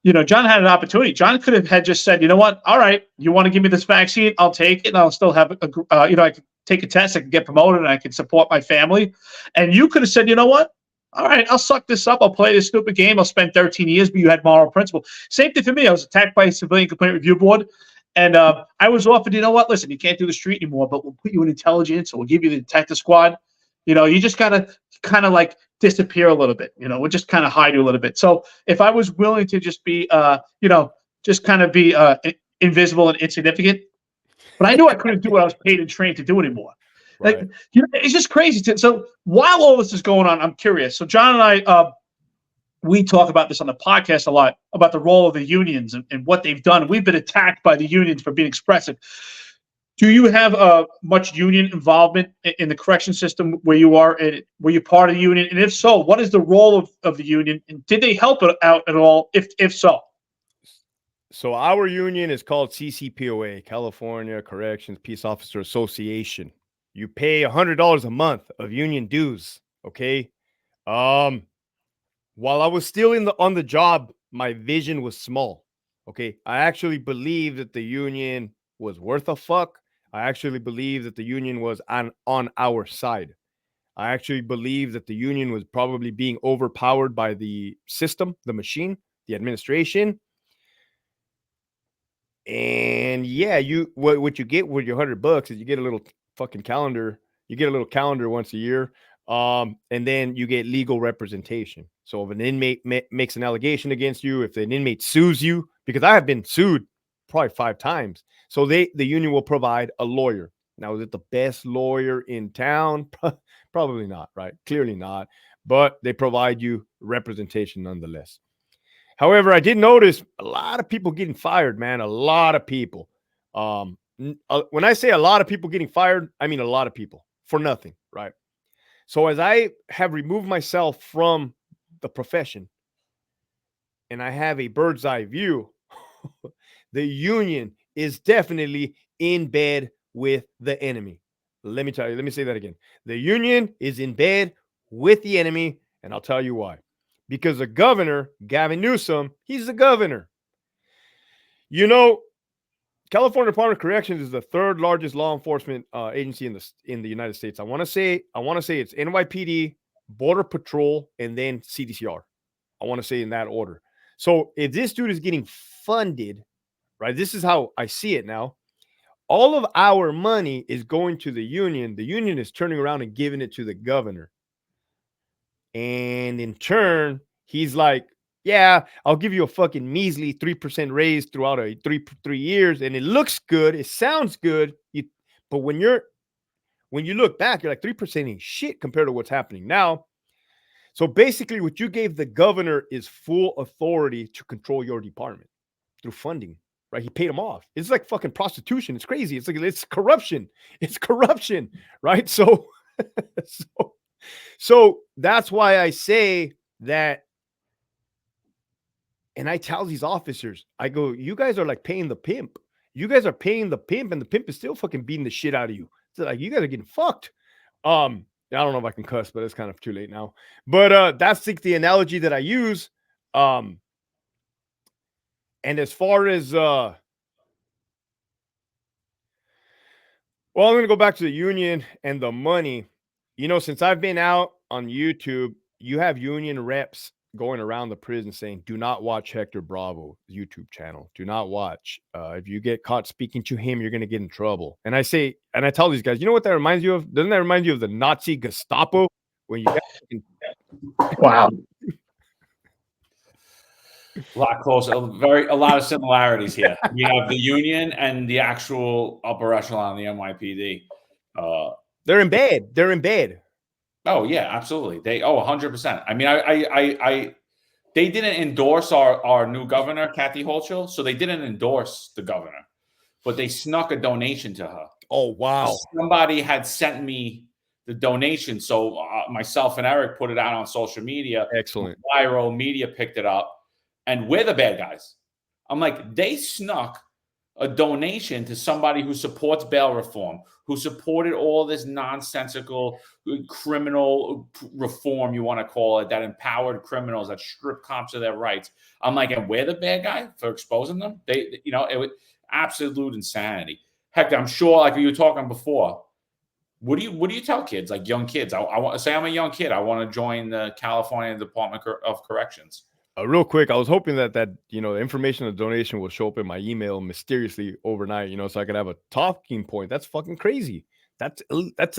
you know, John had an opportunity. John could have had just said, you know what? All right, you want to give me this vaccine? I'll take it. And I'll still have, you know, I could take a test. I can get promoted and I can support my family. And you could have said, you know what? All right, I'll suck this up. I'll play this stupid game. I'll spend 13 years, but you had moral principle. Same thing for me. I was attacked by a civilian complaint review board. And I was offered, you know what? Listen, you can't do the street anymore, but we'll put you in intelligence, or we'll give you the detective squad. You know, you just gotta kind of like disappear a little bit. You know, we'll just kind of hide you a little bit. So if I was willing to just be, you know, just kind of be invisible and insignificant, but I knew I couldn't do what I was paid and trained to do anymore. Right. Like, you know, it's just crazy. So while all this is going on, I'm curious. So John and I, we talk about this on the podcast a lot, about the role of the unions and what they've done. We've been attacked by the unions for being expressive. Do you have much union involvement in the correction system where you are? Were you part of the union? And if so, what is the role of the union? And did they help it out at all, if so? So our union is called CCPOA, California Corrections Peace Officer Association. You pay $100 a month of union dues, okay? While I was still on the job, my vision was small, okay? I actually believed that the union was worth a fuck. I actually believe that the union was on our side. I actually believe that the union was probably being overpowered by the system, the machine, the administration. And yeah, what you get with your $100 is you get a little fucking calendar. You get a little calendar once a year. And then you get legal representation. So if an inmate makes an allegation against you, if an inmate sues you, because I have been sued probably 5 times. So the union will provide a lawyer. Now, is it the best lawyer in town? Probably not, right? Clearly not. But they provide you representation nonetheless. However, I did notice a lot of people getting fired, man. A lot of people. When I say a lot of people getting fired, I mean a lot of people for nothing, right? So as I have removed myself from the profession and I have a bird's eye view, the union is definitely in bed with the enemy. Let me say that again. The union is in bed with the enemy, and I'll tell you why. Because the governor, Gavin Newsom, he's the governor. You know, California Department of Corrections is the third largest law enforcement agency in the United States. I want to say it's NYPD, Border Patrol, and then CDCR. I want to say in that order. So if this dude is getting funded, right? This is how I see it now. All of our money is going to the union. The union is turning around and giving it to the governor. And in turn, he's like, yeah, I'll give you a fucking measly 3% raise throughout a three years. And it looks good. It sounds good. But when you look back, you're like 3% ain't shit compared to what's happening now. So basically what you gave the governor is full authority to control your department through funding, right? He paid him off. It's like fucking prostitution. It's crazy. It's corruption. It's corruption, right? So that's why I say that. And I tell these officers, I go, you guys are like paying the pimp. You guys are paying the pimp, and the pimp is still fucking beating the shit out of you. So like, you guys are getting fucked. I don't know if I can cuss, but it's kind of too late now. But that's like the analogy that I use. And as far as well, I'm gonna go back to the union and the money. You know, since I've been out on YouTube, you have union reps going around the prison saying, do not watch Hector Bravo YouTube channel. Do not watch. If you get caught speaking to him, you're going to get in trouble. And I tell these guys, you know what that reminds you of? Doesn't that remind you of the Nazi Gestapo? When you Wow. A lot closer, a lot of similarities here. You have the union and the actual upper echelon, the NYPD. They're in bed. They're in bed. Oh yeah, absolutely. 100%. I mean, they didn't endorse our new governor, Kathy Hochul, so they didn't endorse the governor, but they snuck a donation to her. Oh wow! Somebody had sent me the donation, so myself and Eric put it out on social media. Excellent. Viral media picked it up, and we're the bad guys. I'm like, they snuck a donation to somebody who supports bail reform, who supported all this nonsensical criminal reform, you want to call it, that empowered criminals, that strip cops of their rights. I'm like, and we're the bad guy for exposing them? It was absolute insanity. Heck, I'm sure, like you were talking before, what do you tell kids, like young kids? I want to say I'm a young kid. I want to join the California Department of Corrections. Real quick, I was hoping that the information of the donation will show up in my email mysteriously overnight, so I could have a talking point. That's fucking crazy. That's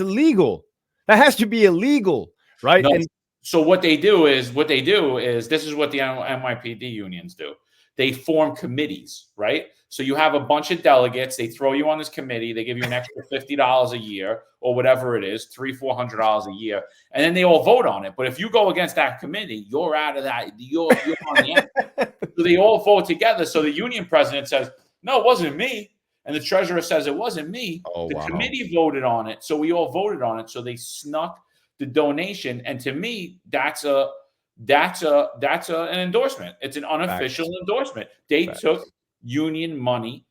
illegal. That has to be illegal, right? No, and so what they do is this is what the NYPD unions do. They form committees, right? So you have a bunch of delegates. They throw you on this committee. They give you an extra $50 a year or whatever it is, $300-400 a year, and then they all vote on it. But if you go against that committee, you're out of that. You're on the end. So they all vote together. So the union president says, "No, it wasn't me," and the treasurer says, "It wasn't me." The committee voted on it, so we all voted on it. So they snuck the donation, and to me, that's an endorsement. It's an unofficial endorsement. They took union money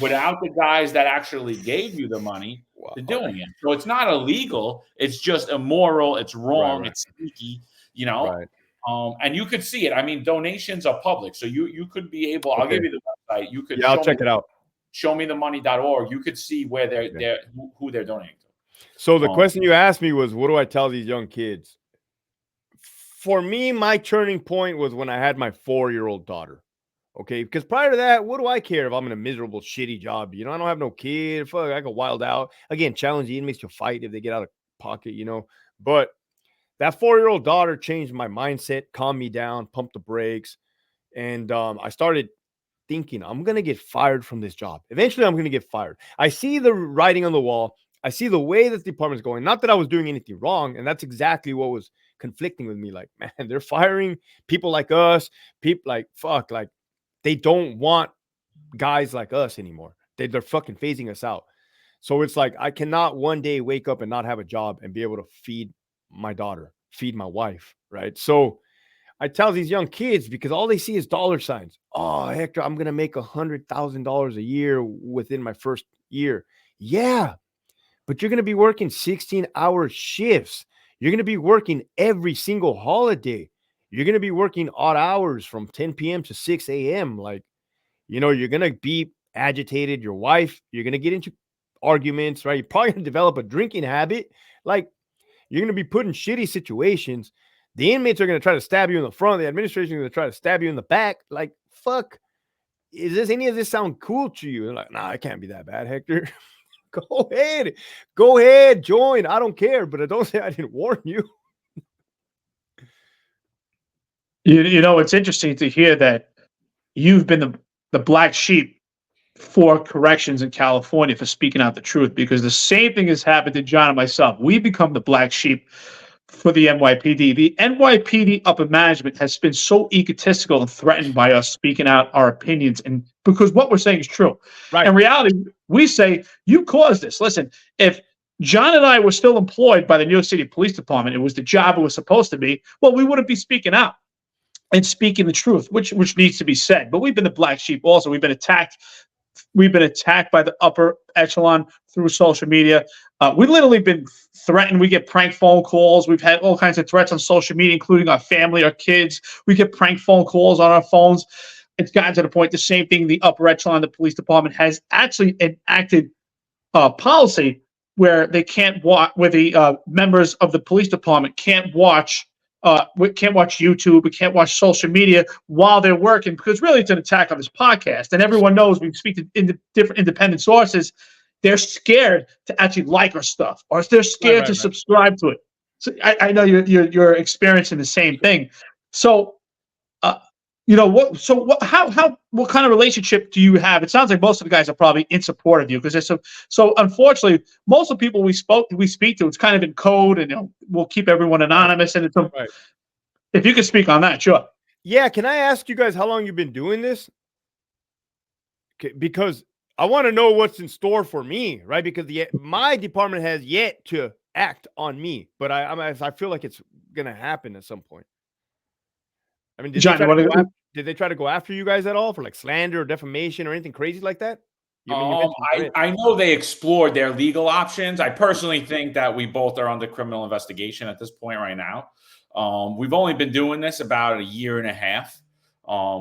without the guys that actually gave you the money to doing it. So it's not illegal. It's just immoral. It's wrong. It's sneaky, and you could see it. I mean, donations are public. So you could be able, I'll give you the website. You could I'll check it out. Showmethemoney.org. You could see where who they're donating to. So the question you asked me was, what do I tell these young kids? For me, my turning point was when I had my 4-year-old daughter. Okay, because prior to that, what do I care if I'm in a miserable, shitty job? I don't have no kid. Fuck, I go wild out. Again, challenge the inmates to fight if they get out of pocket, But that 4-year-old daughter changed my mindset, calmed me down, pumped the brakes. And I started thinking, I'm going to get fired from this job. Eventually, I'm going to get fired. I see the writing on the wall. I see the way that the department's going. Not that I was doing anything wrong. And that's exactly what was conflicting with me. Like, man, they're firing people like us. People like, fuck, like they don't want guys like us anymore. They're fucking phasing us out. So it's like, I cannot one day wake up and not have a job and be able to feed my daughter, feed my wife. Right. So I tell these young kids, because all they see is dollar signs. Oh, Hector, I'm going to make $100,000 a year within my first year. Yeah. But you're going to be working 16-hour shifts. You're going to be working every single holiday. You're going to be working odd hours from 10 p.m. to 6 a.m. Like, you know, you're going to be agitated. Your wife, you're going to get into arguments, right? You're probably going to develop a drinking habit. Like, you're going to be put in shitty situations. The inmates are going to try to stab you in the front. The administration is going to try to stab you in the back. Like, fuck. Is any of this sound cool to you? They're like, nah, it can't be that bad, Hector. Go ahead, join. I don't care, but don't say I didn't warn you. You know, it's interesting to hear that you've been the black sheep for corrections in California for speaking out the truth, because the same thing has happened to John and myself. We become the black sheep for the NYPD. The NYPD upper management has been so egotistical and threatened by us speaking out our opinions, and because what we're saying is true. Right. In reality, we say, you caused this. Listen, if John and I were still employed by the New York City Police Department, it was the job it was supposed to be, well, we wouldn't be speaking out and speaking the truth, which needs to be said. But we've been the black sheep also. We've been attacked. We've been attacked by the upper echelon through social media. We've literally been threatened. We get prank phone calls. We've had all kinds of threats on social media, including our family, our kids. We get prank phone calls on our phones. It's gotten to the point, the same thing, the upper echelon, the police department has actually enacted policy where they can't watch, where the members of the police department can't watch we can't watch YouTube, we can't watch social media while they're working, because really it's an attack on this podcast. And everyone knows, we speak to different independent sources, they're scared to actually like our stuff, or they're scared to subscribe to it. So I know you're experiencing the same thing. So you know what? So what kind of relationship do you have? It sounds like most of the guys are probably in support of you, because there's so unfortunately most of the people we speak to, it's kind of in code, and we'll keep everyone anonymous. And it's if you could speak on that, sure. Yeah, can I ask you guys how long you've been doing this? Because I want to know what's in store for me, right? Because my department has yet to act on me, but I feel like it's gonna happen at some point. I mean, did they try to go after you guys at all for like slander or defamation or anything crazy like that? I know they explored their legal options. I personally think that we both are under criminal investigation at this point right now. We've only been doing this about a year and a half.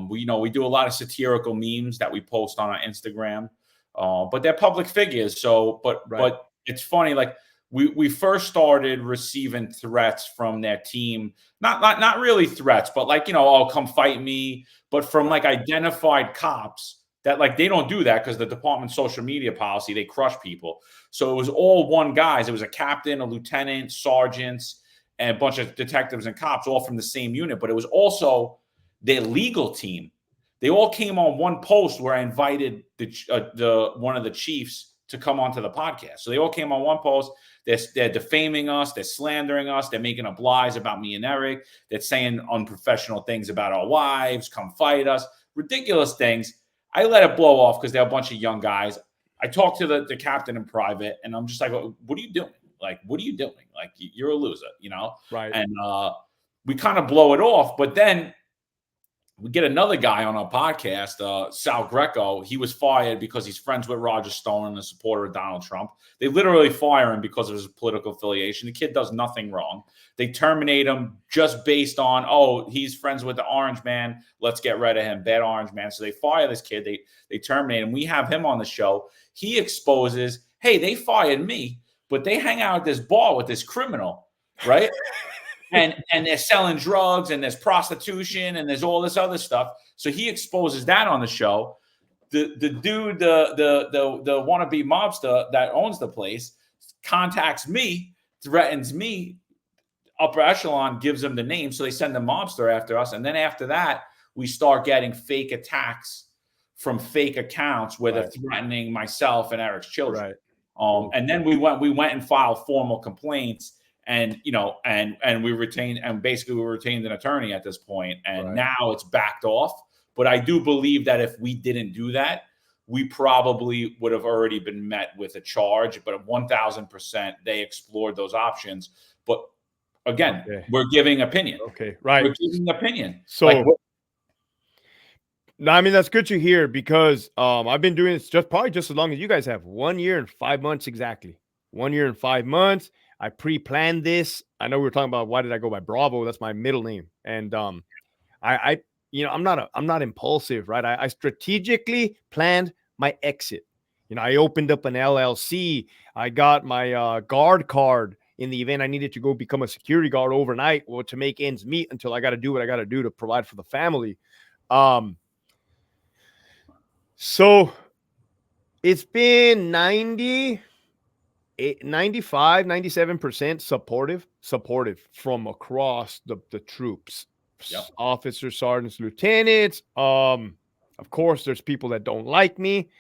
We do a lot of satirical memes that we post on our Instagram, but they're public figures. So, but it's funny, like we first started receiving threats from their team, not really threats, but like, oh, come fight me. But from like identified cops that like, they don't do that because the department's social media policy, they crush people. So it was all one guys. It was a captain, a lieutenant, sergeants, and a bunch of detectives and cops, all from the same unit. But it was also their legal team. They all came on one post where I invited the one of the chiefs to come onto the podcast. So they all came on one post. They're defaming us. They're slandering us. They're making up lies about me and Eric. They're saying unprofessional things about our wives. Come fight us. Ridiculous things. I let it blow off because they're a bunch of young guys. I talked to the captain in private, and I'm just like, what are you doing? Like, what are you doing? Like, you're a loser, Right. And we kind of blow it off. But then we get another guy on our podcast, Sal Greco. He was fired because he's friends with Roger Stone and a supporter of Donald Trump. They literally fire him because of his political affiliation. The kid does nothing wrong. They terminate him just based on, oh, he's friends with the orange man. Let's get rid of him. Bad orange man. So they fire this kid. They terminate him. We have him on the show. He exposes, hey, they fired me, but they hang out at this bar with this criminal, right? and they're selling drugs, and there's prostitution, and there's all this other stuff. So he exposes that on the show. The dude, the wannabe mobster that owns the place, contacts me, threatens me. Upper echelon gives them the name, so they send the mobster after us. And then after that, we start getting fake attacks from fake accounts where they're Right. threatening myself and Eric's children. Right. And then we went and filed formal complaints, and we retained an attorney at this point, and Right. now it's backed off. But I do believe that if we didn't do that, we probably would have already been met with a charge. But 1,000%, they explored those options. But again, we're giving opinion. Okay, right. We're giving opinion. So, no, I mean, that's good to hear, because I've been doing this probably just as long as you guys have. 1 year and 5 months exactly. 1 year and 5 months. I pre-planned this. I know we were talking about why did I go by Bravo? That's my middle name. And I I'm not impulsive, right? I strategically planned my exit. I opened up an LLC. I got my guard card in the event I needed to go become a security guard overnight, or to make ends meet until I got to do what I got to do to provide for the family. So it's been 97% supportive from across the troops. Yep. Officers, sergeants, lieutenants. Of course, there's people that don't like me.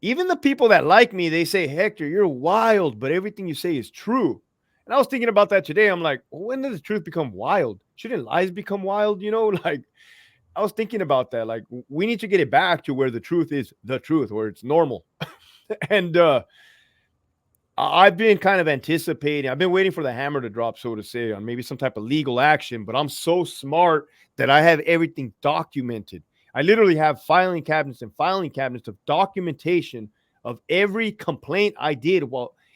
Even the people that like me, they say, Hector, you're wild, but everything you say is true. And I was thinking about that today. I'm like, when does the truth become wild? Shouldn't lies become wild? Like, I was thinking about that. Like, we need to get it back to where the truth is the truth, where it's normal. And I've been kind of anticipating. I've been waiting for the hammer to drop, so to say, on maybe some type of legal action. But I'm so smart that I have everything documented. I literally have filing cabinets of documentation of every complaint I did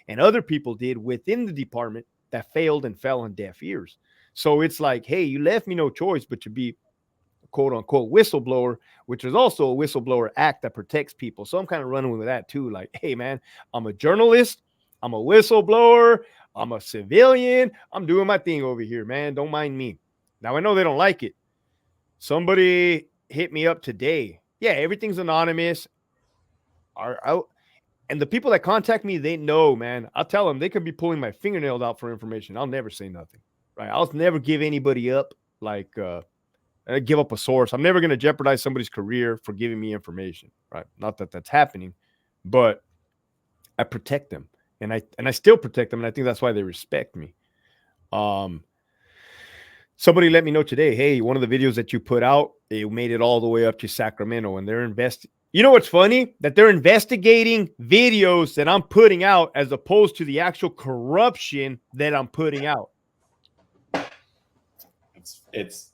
and other people did within the department that failed and fell on deaf ears. So it's like, hey, you left me no choice but to be quote unquote whistleblower, which is also a whistleblower act that protects people. So I'm kind of running with that too. Like, hey man, I'm a journalist, I'm a whistleblower, I'm a civilian, I'm doing my thing over here, man. Don't mind me. Now I know they don't like it. Somebody hit me up today. Yeah, everything's anonymous. And the people that contact me, they know, man. I'll tell them they could be pulling my fingernails out for information. I'll never say nothing, right? I'll never give anybody up, like give up a source. I'm never going to jeopardize somebody's career for giving me information, right? Not that that's happening, but I protect them, and I still protect them, and I think that's why they respect me. Somebody let me know today, hey, one of the videos that you put out, it made it all the way up to Sacramento, and they're You know what's funny? That they're investigating videos that I'm putting out as opposed to the actual corruption that I'm putting out. It's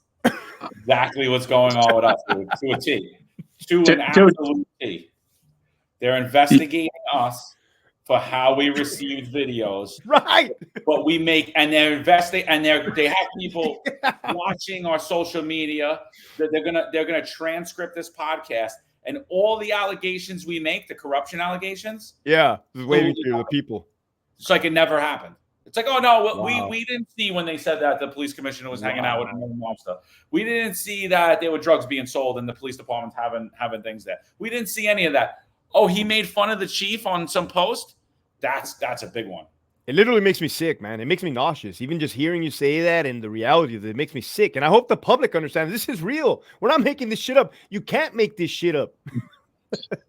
exactly what's going on with us, to a T. To an absolute T. They're investigating us for how we received videos, right? But we make, and they're investing, and they have people watching our social media. They're gonna transcript this podcast, and all the allegations we make, the corruption allegations. Yeah, just waiting for the people. It's like it never happened. It's like, oh no, we didn't see when they said that the police commissioner was hanging out with another mobster. We didn't see that there were drugs being sold and the police department having things there. We didn't see any of that. Oh, he made fun of the chief on some post. That's a big one. It literally makes me sick, man. It makes me nauseous. Even just hearing you say that and the reality of it makes me sick. And I hope the public understands this is real. We're not making this shit up. You can't make this shit up.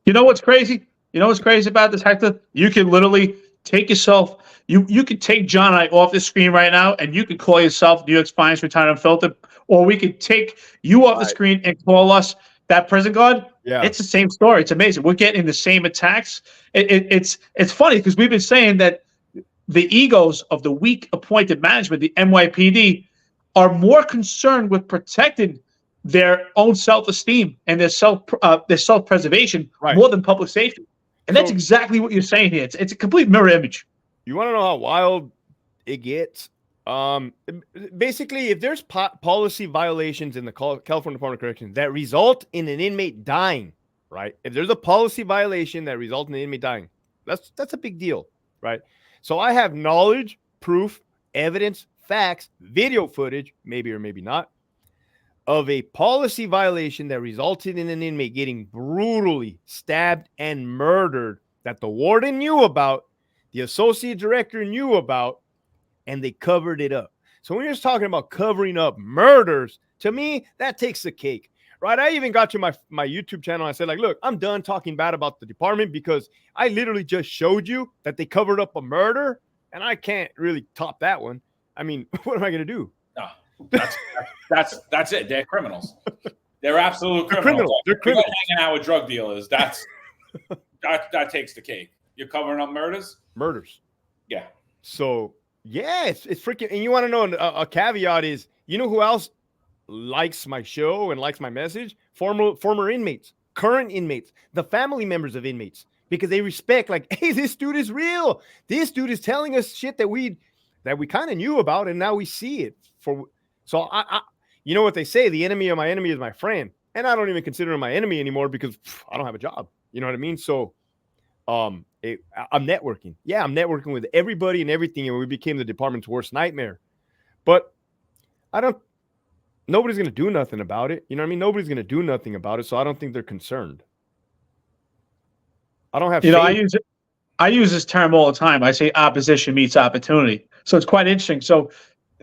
You know what's crazy? You know what's crazy about this, Hector? You can literally take yourself. You could take John and I off the screen right now, and you could call yourself New York's Finest Retired Unfiltered, or we could take you off the screen and call us that prison guard. Yeah, it's the same story. It's amazing. We're getting the same attacks. It's funny because we've been saying that the egos of the weak appointed management, the NYPD, are more concerned with protecting their own self-esteem and their self-preservation more than public safety. And that's exactly what you're saying here. It's a complete mirror image. You want to know how wild it gets? Basically, if there's policy violations in the California Department of Corrections that result in an inmate dying, right? If there's a policy violation that results in an inmate dying, that's a big deal, right? So I have knowledge, proof, evidence, facts, video footage, maybe or maybe not, of a policy violation that resulted in an inmate getting brutally stabbed and murdered that the warden knew about, the associate director knew about, and they covered it up. So when you're just talking about covering up murders, to me, that takes the cake. right? I even got to my YouTube channel. I said, like, look, I'm done talking bad about the department because I literally just showed you that they covered up a murder, and I can't really top that one. I mean, what am I going to do? No, that's it. They're criminals. They're absolute They're criminals. They're criminals. Hanging out with drug dealers. That takes the cake. You're covering up murders. Yeah. So yeah, it's freaking. And you want to know a caveat is, you know who else likes my show and likes my message? Former inmates, current inmates, the family members of inmates, because they respect, like, hey, this dude is real. This dude is telling us shit that we kind of knew about, and now we see it. So I you know what they say, the enemy of my enemy is my friend, and I don't even consider him my enemy anymore because I don't have a job. You know what I mean? So I'm networking. Yeah, I'm networking with everybody and everything, and we became the department's worst nightmare. But nobody's going to do nothing about it. You know what I mean? Nobody's going to do nothing about it, so I don't think they're concerned. I don't have faith. I use this term all the time. I say opposition meets opportunity. So it's quite interesting. So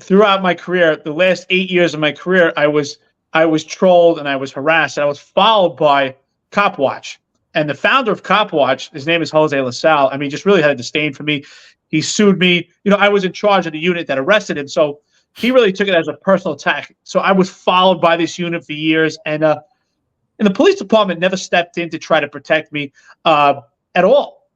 throughout my career, the last 8 years of my career, I was trolled and I was harassed. And I was followed by Cop Watch. And the founder of Cop Watch, his name is Jose LaSalle. I mean, just really had a disdain for me. He sued me. You know, I was in charge of the unit that arrested him. So he really took it as a personal attack. So I was followed by this unit for years. And the police department never stepped in to try to protect me at all.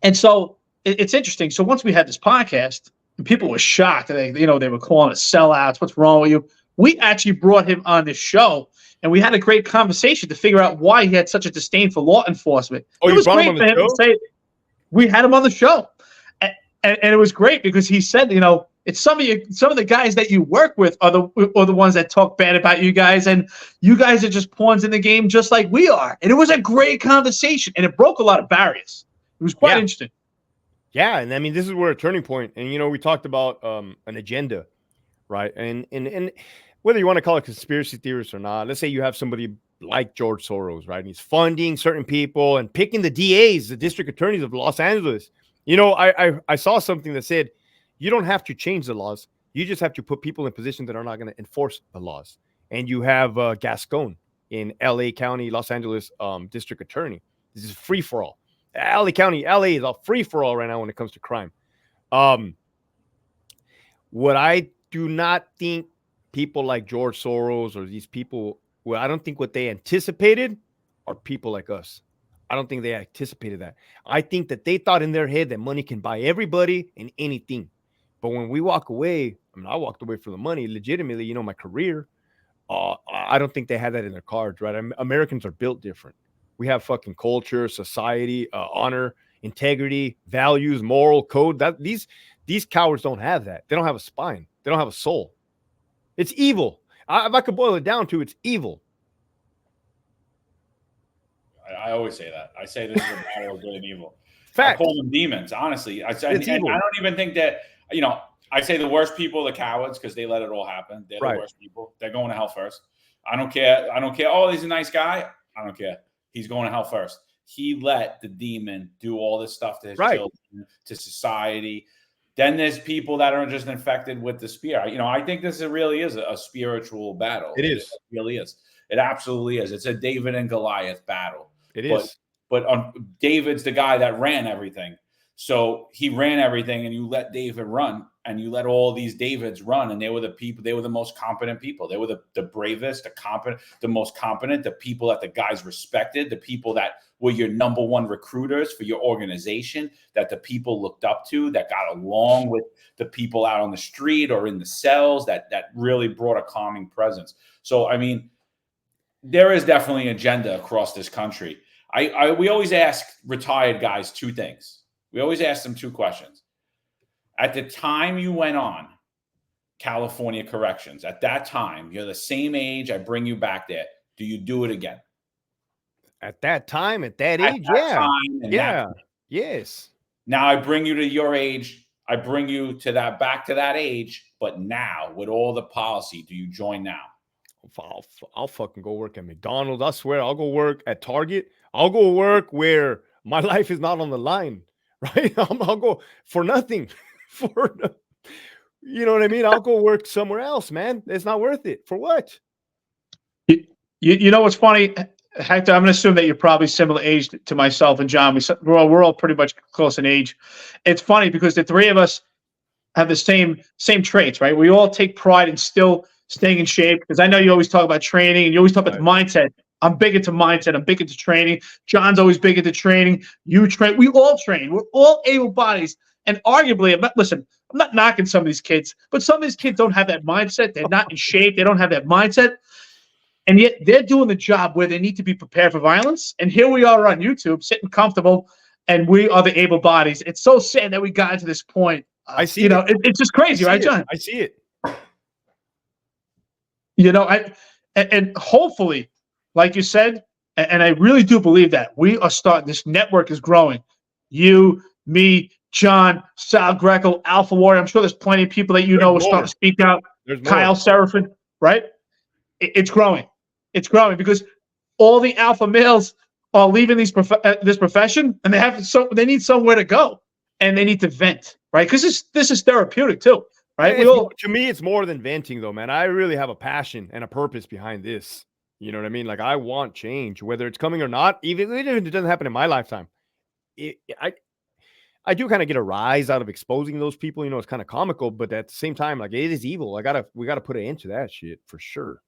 And so it's interesting. So once we had this podcast, and people were shocked. They were calling us sellouts. What's wrong with you? We actually brought him on this show, and we had a great conversation to figure out why he had such a disdain for law enforcement. Oh, it was brought great him on for him the to say. We had him on the show, and it was great because he said, it's some of the guys that you work with are the ones that talk bad about you guys, and you guys are just pawns in the game, just like we are. And it was a great conversation, and it broke a lot of barriers. It was quite interesting. Yeah, and I mean, this is where a turning point. And we talked about an agenda, right? And whether you want to call it conspiracy theorists or not, let's say you have somebody like George Soros, right? And he's funding certain people and picking the DAs, the district attorneys of Los Angeles. I saw something that said you don't have to change the laws. You just have to put people in positions that are not going to enforce the laws. And you have Gascon in LA County, Los Angeles district attorney. This is free for all. LA County, LA is a free for all right now when it comes to crime. What I do not think people like George Soros or these people, I don't think what they anticipated are people like us. I don't think they anticipated that. I think that they thought in their head that money can buy everybody and anything. But when we walk away, I walked away for the money, legitimately, my career. I don't think they had that in their cards, right? Americans are built different. We have fucking culture, society, honor, integrity, values, moral code. These cowards don't have that. They don't have a spine. They don't have a soul. It's evil. If I could boil it down to, it's evil. I always say that. I say this is a battle of good and evil. Fact. I call them demons, honestly. I don't even think that, I say the worst people are the cowards because they let it all happen. They're the worst people. They're going to hell first. I don't care. Oh, he's a nice guy. I don't care. He's going to hell first. He let the demon do all this stuff to his children, to society. Then there's people that are just infected with the spirit. I think this really is a spiritual battle. It is. It really is. It absolutely is. It's a David and Goliath battle. It is. But David's the guy that ran everything. So he ran everything, and you let David run, and you let all these Davids run, and they were the people. They were the most competent people. They were the bravest, the most competent, the people that the guys respected, the people that were your number one recruiters for your organization, that the people looked up to, that got along with the people out on the street or in the cells, that really brought a calming presence. So, I mean, there is definitely an agenda across this country. We always ask retired guys two things. We always ask them two questions. At the time you went on California Corrections, at that time, you're the same age. I bring you back there. Do you do it again? At that time, at that age, yeah. Yes. Now I bring you to your age. I bring you to back to that age. But now, with all the policy, do you join now? I'll fucking go work at McDonald's. I swear, I'll go work at Target. I'll go work where my life is not on the line. Right? I'll go for nothing. You know what I mean? I'll go work somewhere else, man. It's not worth it. For what? You know what's funny, Hector? I'm going to assume that you're probably similar age to myself and John. We're all pretty much close in age. It's funny because the three of us have the same traits, right? We all take pride in still staying in shape, because I know you always talk about training and you always talk about the mindset. I'm big into mindset. I'm big into training. John's always big into training. You train. We all train. We're all able bodies. And arguably, I'm not knocking some of these kids, but some of these kids don't have that mindset. They're not in shape. They don't have that mindset. And yet they're doing the job where they need to be prepared for violence. And here we are on YouTube sitting comfortable, and we are the able bodies. It's so sad that we got to this point. I see. It's just crazy, right, John? I see it. And hopefully, like you said, and I really do believe that we are starting. This network is growing. You, me, John, Sal Greco, Alpha Warrior. I'm sure there's plenty of people that are starting to speak out. Kyle Seraphin, right? It's growing. It's growing because all the alpha males are leaving this profession, and they need somewhere to go, and they need to vent, right? Because this is therapeutic too, right? To me, it's more than venting, though, man. I really have a passion and a purpose behind this. You know what I mean? Like, I want change, whether it's coming or not. Even if it doesn't happen in my lifetime, I do kind of get a rise out of exposing those people. It's kind of comical, but at the same time, like, it is evil. We gotta put an end to that shit for sure.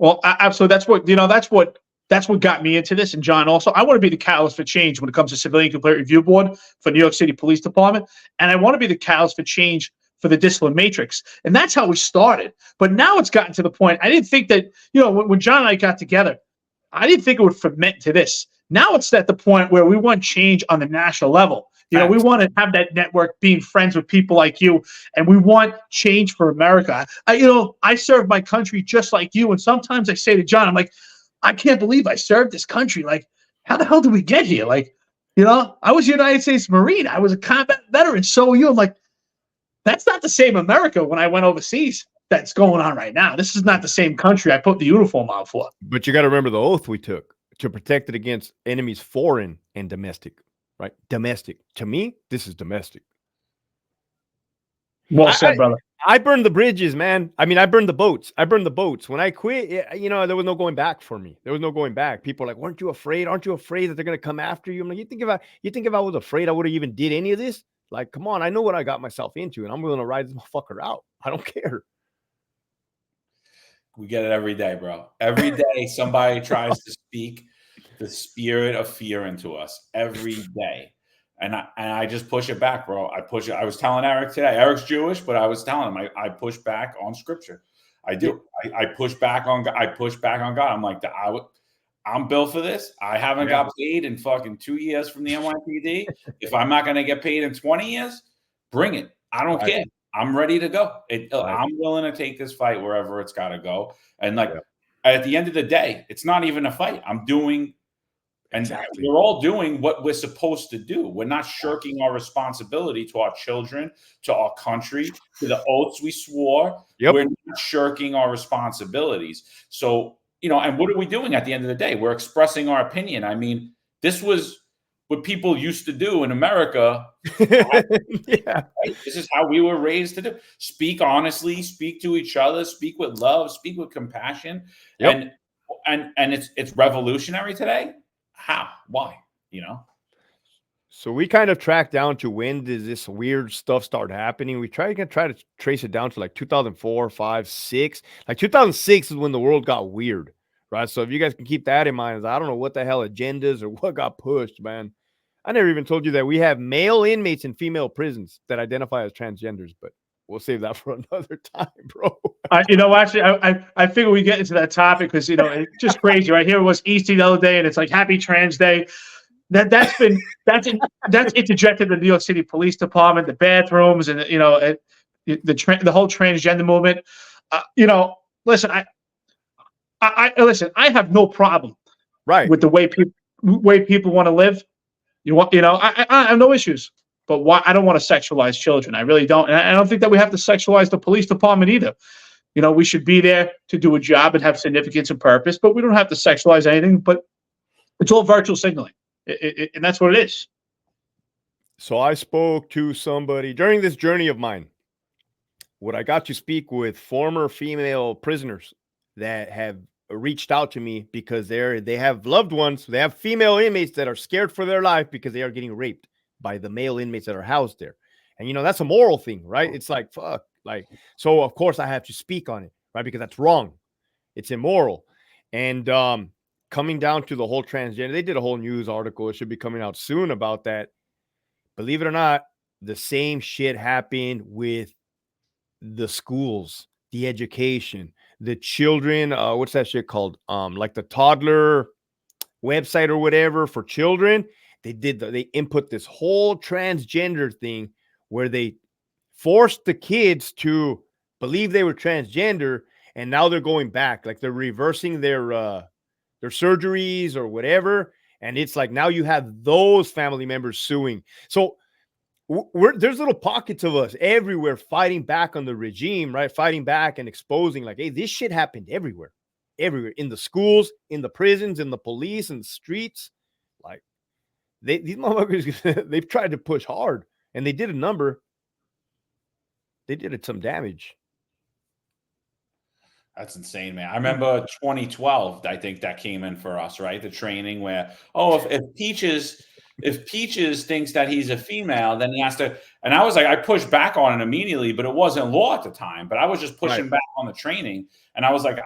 Well, absolutely. That's what got me into this. And John, also, I want to be the catalyst for change when it comes to Civilian Complaint Review Board for New York City Police Department. And I want to be the catalyst for change for the discipline matrix. And that's how we started. But now it's gotten to the point, I didn't think that, when John and I got together, I didn't think it would ferment to this. Now it's at the point where we want change on the national level. We want to have that network, being friends with people like you, and we want change for America. I serve my country just like you, and sometimes I say to John, I'm like, I can't believe I served this country. Like, how the hell did we get here? Like, I was a United States Marine. I was a combat veteran. So are you. I'm like, that's not the same America when I went overseas that's going on right now. This is not the same country I put the uniform out for. But you got to remember the oath we took to protect it against enemies foreign and domestic. Right? Domestic. To me, this is domestic. Well said, brother. I burned the bridges, man. I mean, I burned the boats. When I quit, there was no going back for me. There was no going back. People are like, weren't you afraid? Aren't you afraid that they're going to come after you? I'm like, you think if I was afraid, I would have even did any of this? Like, come on. I know what I got myself into, and I'm willing to ride this motherfucker out. I don't care. We get it every day, bro. Every day somebody tries to speak the spirit of fear into us every day. And I just push it back, bro. I push it. I was telling Eric today, Eric's Jewish, but I was telling him I push back on scripture. I do. I push back on God. I'm like, I'm built for this. I haven't got paid in fucking 2 years from the NYPD. If I'm not going to get paid in 20 years, bring it. I don't care. I'm ready to go. I'm willing to take this fight wherever it's got to go. And at the end of the day, it's not even a fight. I'm doing. And we're all doing what we're supposed to do. We're not shirking our responsibility to our children, to our country, to the oaths we swore. Yep. We're not shirking our responsibilities. So, and what are we doing at the end of the day? We're expressing our opinion. I mean, this was what people used to do in America. Right? This is how we were raised to do. Speak honestly, speak to each other, speak with love, speak with compassion. Yep. And it's revolutionary today. How? Why? So we kind of tracked down to when does this weird stuff start happening. We try to trace it down to like 2004, 5, 6. Like 2006 is when the world got weird, right? So if you guys can keep that in mind, I don't know what the hell agendas or what got pushed, man. I never even told you that we have male inmates in female prisons that identify as transgenders, but we'll save that for another time, bro. Actually, I figure we get into that topic because it's just crazy, right? Here it was Easter the other day, and it's like Happy Trans Day. That's interjected the New York City Police Department, the bathrooms, and the whole transgender movement. Listen, I have no problem, right, with the way people want to live. I have no issues. But why? I don't want to sexualize children. I really don't. And I don't think that we have to sexualize the police department either. We should be there to do a job and have significance and purpose, but we don't have to sexualize anything. But it's all virtual signaling. And that's what it is. So I spoke to somebody during this journey of mine. What I got to speak with former female prisoners that have reached out to me because they have loved ones. They have female inmates that are scared for their life because they are getting raped by the male inmates that are housed there. And, you know, that's a moral thing, right? It's like, fuck. Like, so of course I have to speak on it, right? Because that's wrong. It's immoral. And coming down to the whole transgender, they did a whole news article. It should be coming out soon about that. Believe it or not, the same shit happened with the schools, the education, the children. What's that shit called? Like the toddler website or whatever for children. They input this whole transgender thing where they forced the kids to believe they were transgender, and now they're going back, like they're reversing their surgeries or whatever. And it's like now you have those family members suing. So there's little pockets of us everywhere fighting back on the regime, right? Fighting back and exposing, like, hey, this shit happened everywhere, in the schools, in the prisons, in the police, in the streets. Like, these motherfuckers, they've tried to push hard, and they did a number. They did it some damage. That's insane, man. I remember 2012, I think that came in for us, right? The training where, if Peaches thinks that he's a female, then he has to, and I was like, I pushed back on it immediately, but it wasn't law at the time, but I was just pushing back on the training. And I was like,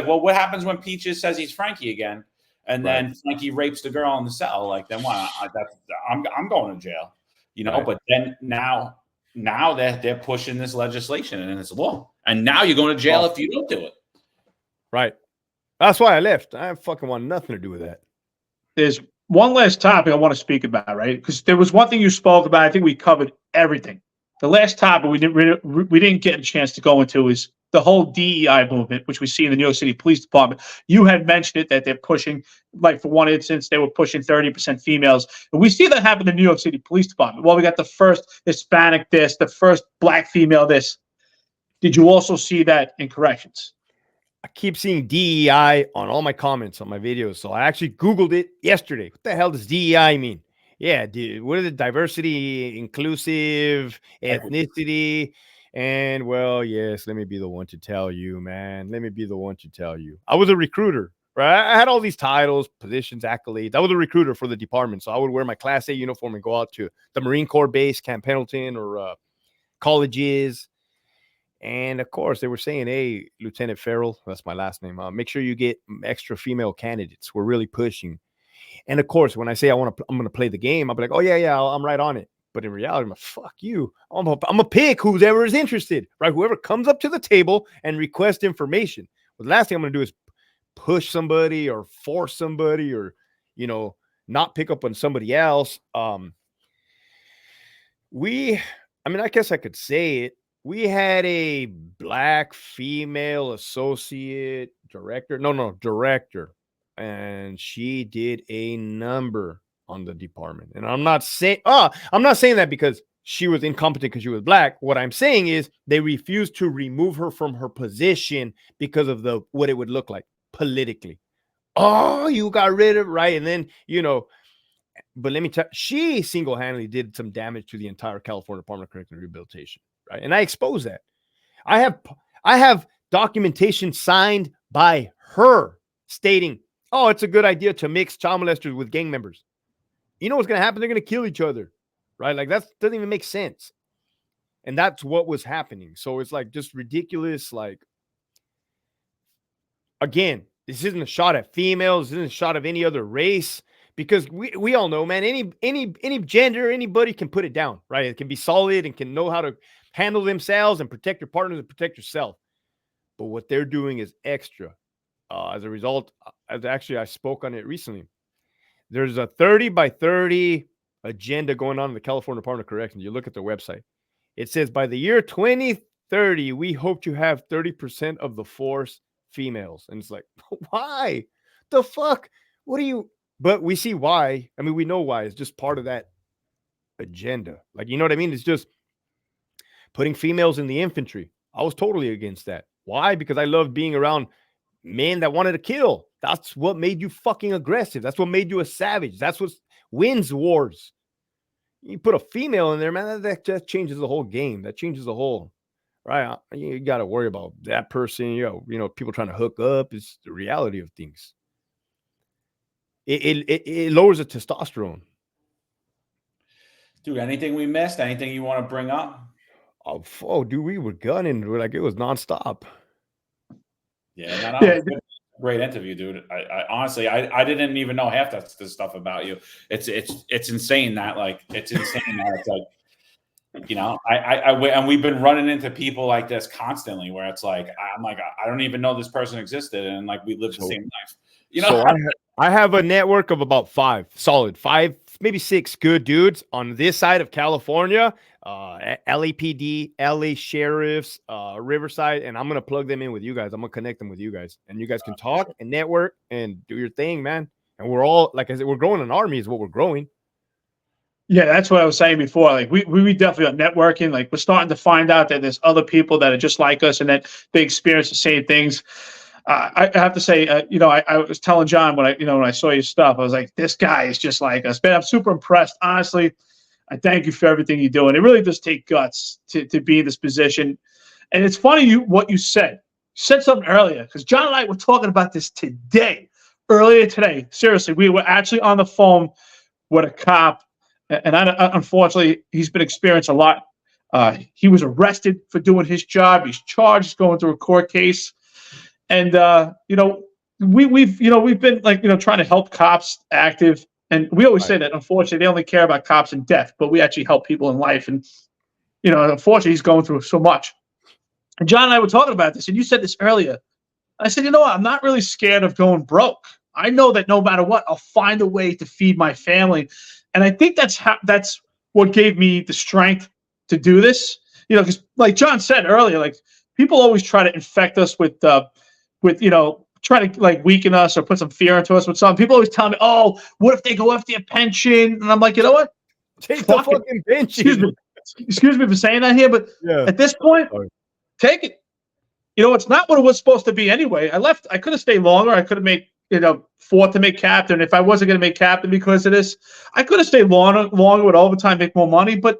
well, what happens when Peaches says he's Frankie again? And then Frankie rapes the girl in the cell. Like, then what? I'm going to jail, you know, but then now they're pushing this legislation and it's law. And now you're going to jail if you don't do it. Right. That's why I left. I fucking want nothing to do with that. There's one last topic I want to speak about, right? Because there was one thing you spoke about. I think we covered everything. The last topic we didn't get a chance to go into is the whole DEI movement, which we see in the New York City Police Department. You had mentioned it, that they're pushing, like for one instance, they were pushing 30% females. And we see that happen in the New York City Police Department. Well, we got the first Hispanic this, the first Black female this. Did you also see that in corrections? I keep seeing DEI on all my comments on my videos. So I actually Googled it yesterday. What the hell does DEI mean? Yeah, dude, what is it? Diversity, inclusive, ethnicity. And well, yes, let me be the one to tell you, man. Let me be the one to tell you. I was a recruiter, right? I had all these titles, positions, accolades. I was a recruiter for the department. So I would wear my Class A uniform and go out to the Marine Corps base, Camp Pendleton, or colleges. And of course, they were saying, hey, Lieutenant Farrell, that's my last name. Make sure you get extra female candidates. We're really pushing. And of course, when I say I'm going to play the game, I'll be like, oh, yeah, I'm right on it. But in reality, I'm like, fuck you. I'm going to pick whoever is interested, right? Whoever comes up to the table and requests information. Well, the last thing I'm going to do is push somebody or force somebody or, you know, not pick up on somebody else. I guess I could say it. We had a Black female associate director. Director. And she did a number on the department. And I'm not saying that because she was incompetent because she was Black. What I'm saying is they refused to remove her from her position because of what it would look like politically. Oh, you got rid of, right? And then, you know, but let me tell you, she single-handedly did some damage to the entire California Department of Correctional Rehabilitation. Right. And I expose that. I have documentation signed by her stating, oh, it's a good idea to mix child molesters with gang members. You know what's going to happen? They're going to kill each other. Right. Like that doesn't even make sense. And that's what was happening. So it's like just ridiculous. Like, again, this isn't a shot at females. This isn't a shot of any other race. Because we all know, man, any gender, anybody can put it down, right? It can be solid and can know how to handle themselves and protect your partners and protect yourself. But what they're doing is extra. As a result, I spoke on it recently. There's a 30 by 30 agenda going on in the California Department of Corrections. You look at their website. It says by the year 2030, we hope to have 30% of the force females. And it's like, why? The fuck? What do you... But we see why. I mean, we know why. It's just part of that agenda. Like, you know what I mean? It's just putting females in the infantry. I was totally against that. Why? Because I loved being around men that wanted to kill. That's what made you fucking aggressive. That's what made you a savage. That's what wins wars. You put a female in there, man, that just changes the whole game. That changes the whole right? You got to worry about that person. People trying to hook up. It's the reality of things. It lowers the testosterone. Dude, anything we missed? Anything you want to bring up? Oh, dude, we were gunning. We're like, it was nonstop. Yeah, no, Yeah. great interview, dude. I honestly, I didn't even know half this stuff about you. It's insane that it's like, and we've been running into people like this constantly where it's like, I'm like, I don't even know this person existed. And like, we live the same life, So I have a network of about five, maybe six good dudes on this side of California, LAPD, LA sheriffs, Riverside, and I'm going to plug them in with you guys. I'm going to connect them with you guys, and you guys can talk and network and do your thing, man. And we're all, like I said, we're growing an army is what we're growing. Yeah, that's what I was saying before. Like we definitely are networking. Like we're starting to find out that there's other people that are just like us and that they experience the same things. I have to say, I was telling John when I saw your stuff, I was like, this guy is just like us. Man, I'm super impressed. Honestly, I thank you for everything you do. And it really does take guts to be in this position. And it's funny what you said. You said something earlier because John and I were talking about this earlier today. Seriously, we were actually on the phone with a cop. And unfortunately, he's been experiencing a lot. He was arrested for doing his job. He's charged, going through a court case. And we've been like trying to help cops active, and we always say that unfortunately they only care about cops in death, but we actually help people in life. And unfortunately he's going through so much. And John and I were talking about this, and you said this earlier. I said, I'm not really scared of going broke. I know that no matter what, I'll find a way to feed my family, and I think that's what gave me the strength to do this. Because like John said earlier, like people always try to infect us with trying to like weaken us or put some fear into us with something. People always tell me, oh, what if they go after your pension? And I'm like, you know what? Take the fucking pension. Excuse me for saying that here, but at this point, take it. It's not what it was supposed to be anyway. I left. I could have stayed longer. I could have made, fought to make captain. If I wasn't going to make captain because of this, I could have stayed longer with overtime, make more money. But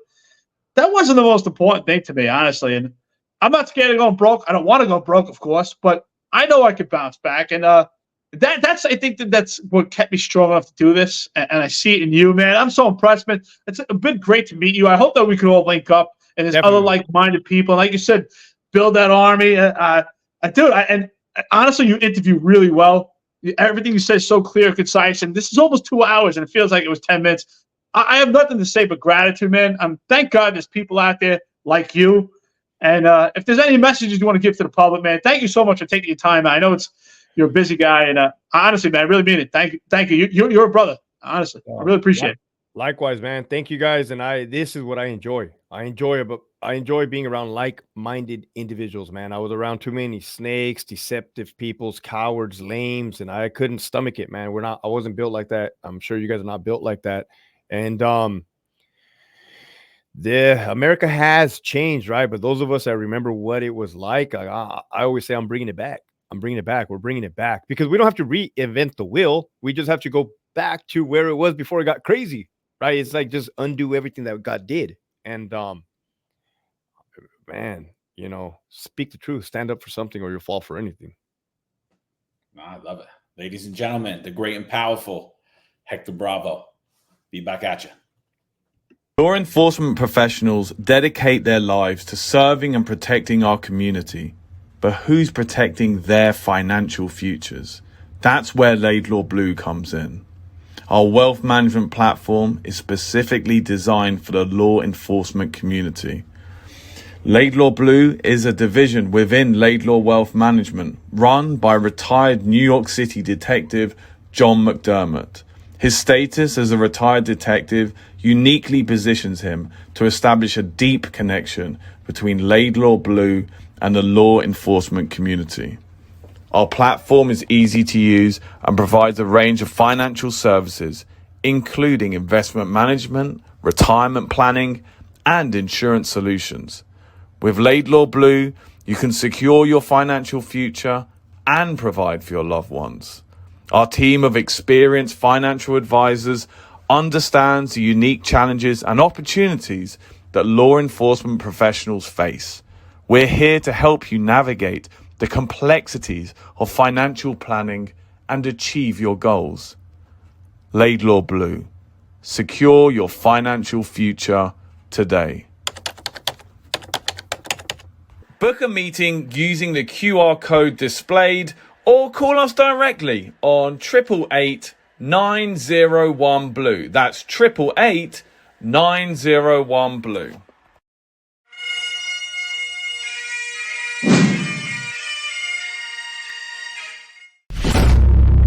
that wasn't the most important thing to me, honestly. And I'm not scared of going broke. I don't want to go broke, of course, but I know I could bounce back. And I think that's what kept me strong enough to do this. And I see it in you, man. I'm so impressed, man. It's been great to meet you. I hope that we could all link up and there's other like-minded people. Like you said, build that army. And honestly, you interview really well. Everything you say is so clear, concise. And this is almost 2 hours, and it feels like it was 10 minutes. I have nothing to say but gratitude, man. Thank God there's people out there like you. And if there's any messages you want to give to the public, man, thank you so much for taking your time. I know you're a busy guy, and honestly, man, I really mean it. Thank you. You're a brother. Honestly, I really appreciate it. Likewise, man. Thank you guys. And this is what I enjoy. I enjoy being around like-minded individuals, man. I was around too many snakes, deceptive peoples, cowards, lames, and I couldn't stomach it, man. I wasn't built like that. I'm sure you guys are not built like that. And America has changed, right? But those of us that remember what it was like, I always say I'm bringing it back. We're bringing it back because we don't have to reinvent the wheel. We just have to go back to where it was before it got crazy, right? It's like just undo everything that God did. And man, speak the truth, stand up for something, or you'll fall for anything. I love it. Ladies and gentlemen, the great and powerful Hector Bravo. Be back at you. Law enforcement professionals dedicate their lives to serving and protecting our community. But who's protecting their financial futures? That's where Laidlaw Blue comes in. Our wealth management platform is specifically designed for the law enforcement community. Laidlaw Blue is a division within Laidlaw Wealth Management, run by retired New York City detective John McDermott. His status as a retired detective uniquely positions him to establish a deep connection between Laidlaw Blue and the law enforcement community. Our platform is easy to use and provides a range of financial services, including investment management, retirement planning, and insurance solutions. With Laidlaw Blue, you can secure your financial future and provide for your loved ones. Our team of experienced financial advisors understands the unique challenges and opportunities that law enforcement professionals face. We're here to help you navigate the complexities of financial planning and achieve your goals. Laidlaw Blue. Secure your financial future today. Book a meeting using the QR code displayed or call us directly on 888 901 Blue. That's 888 901 Blue.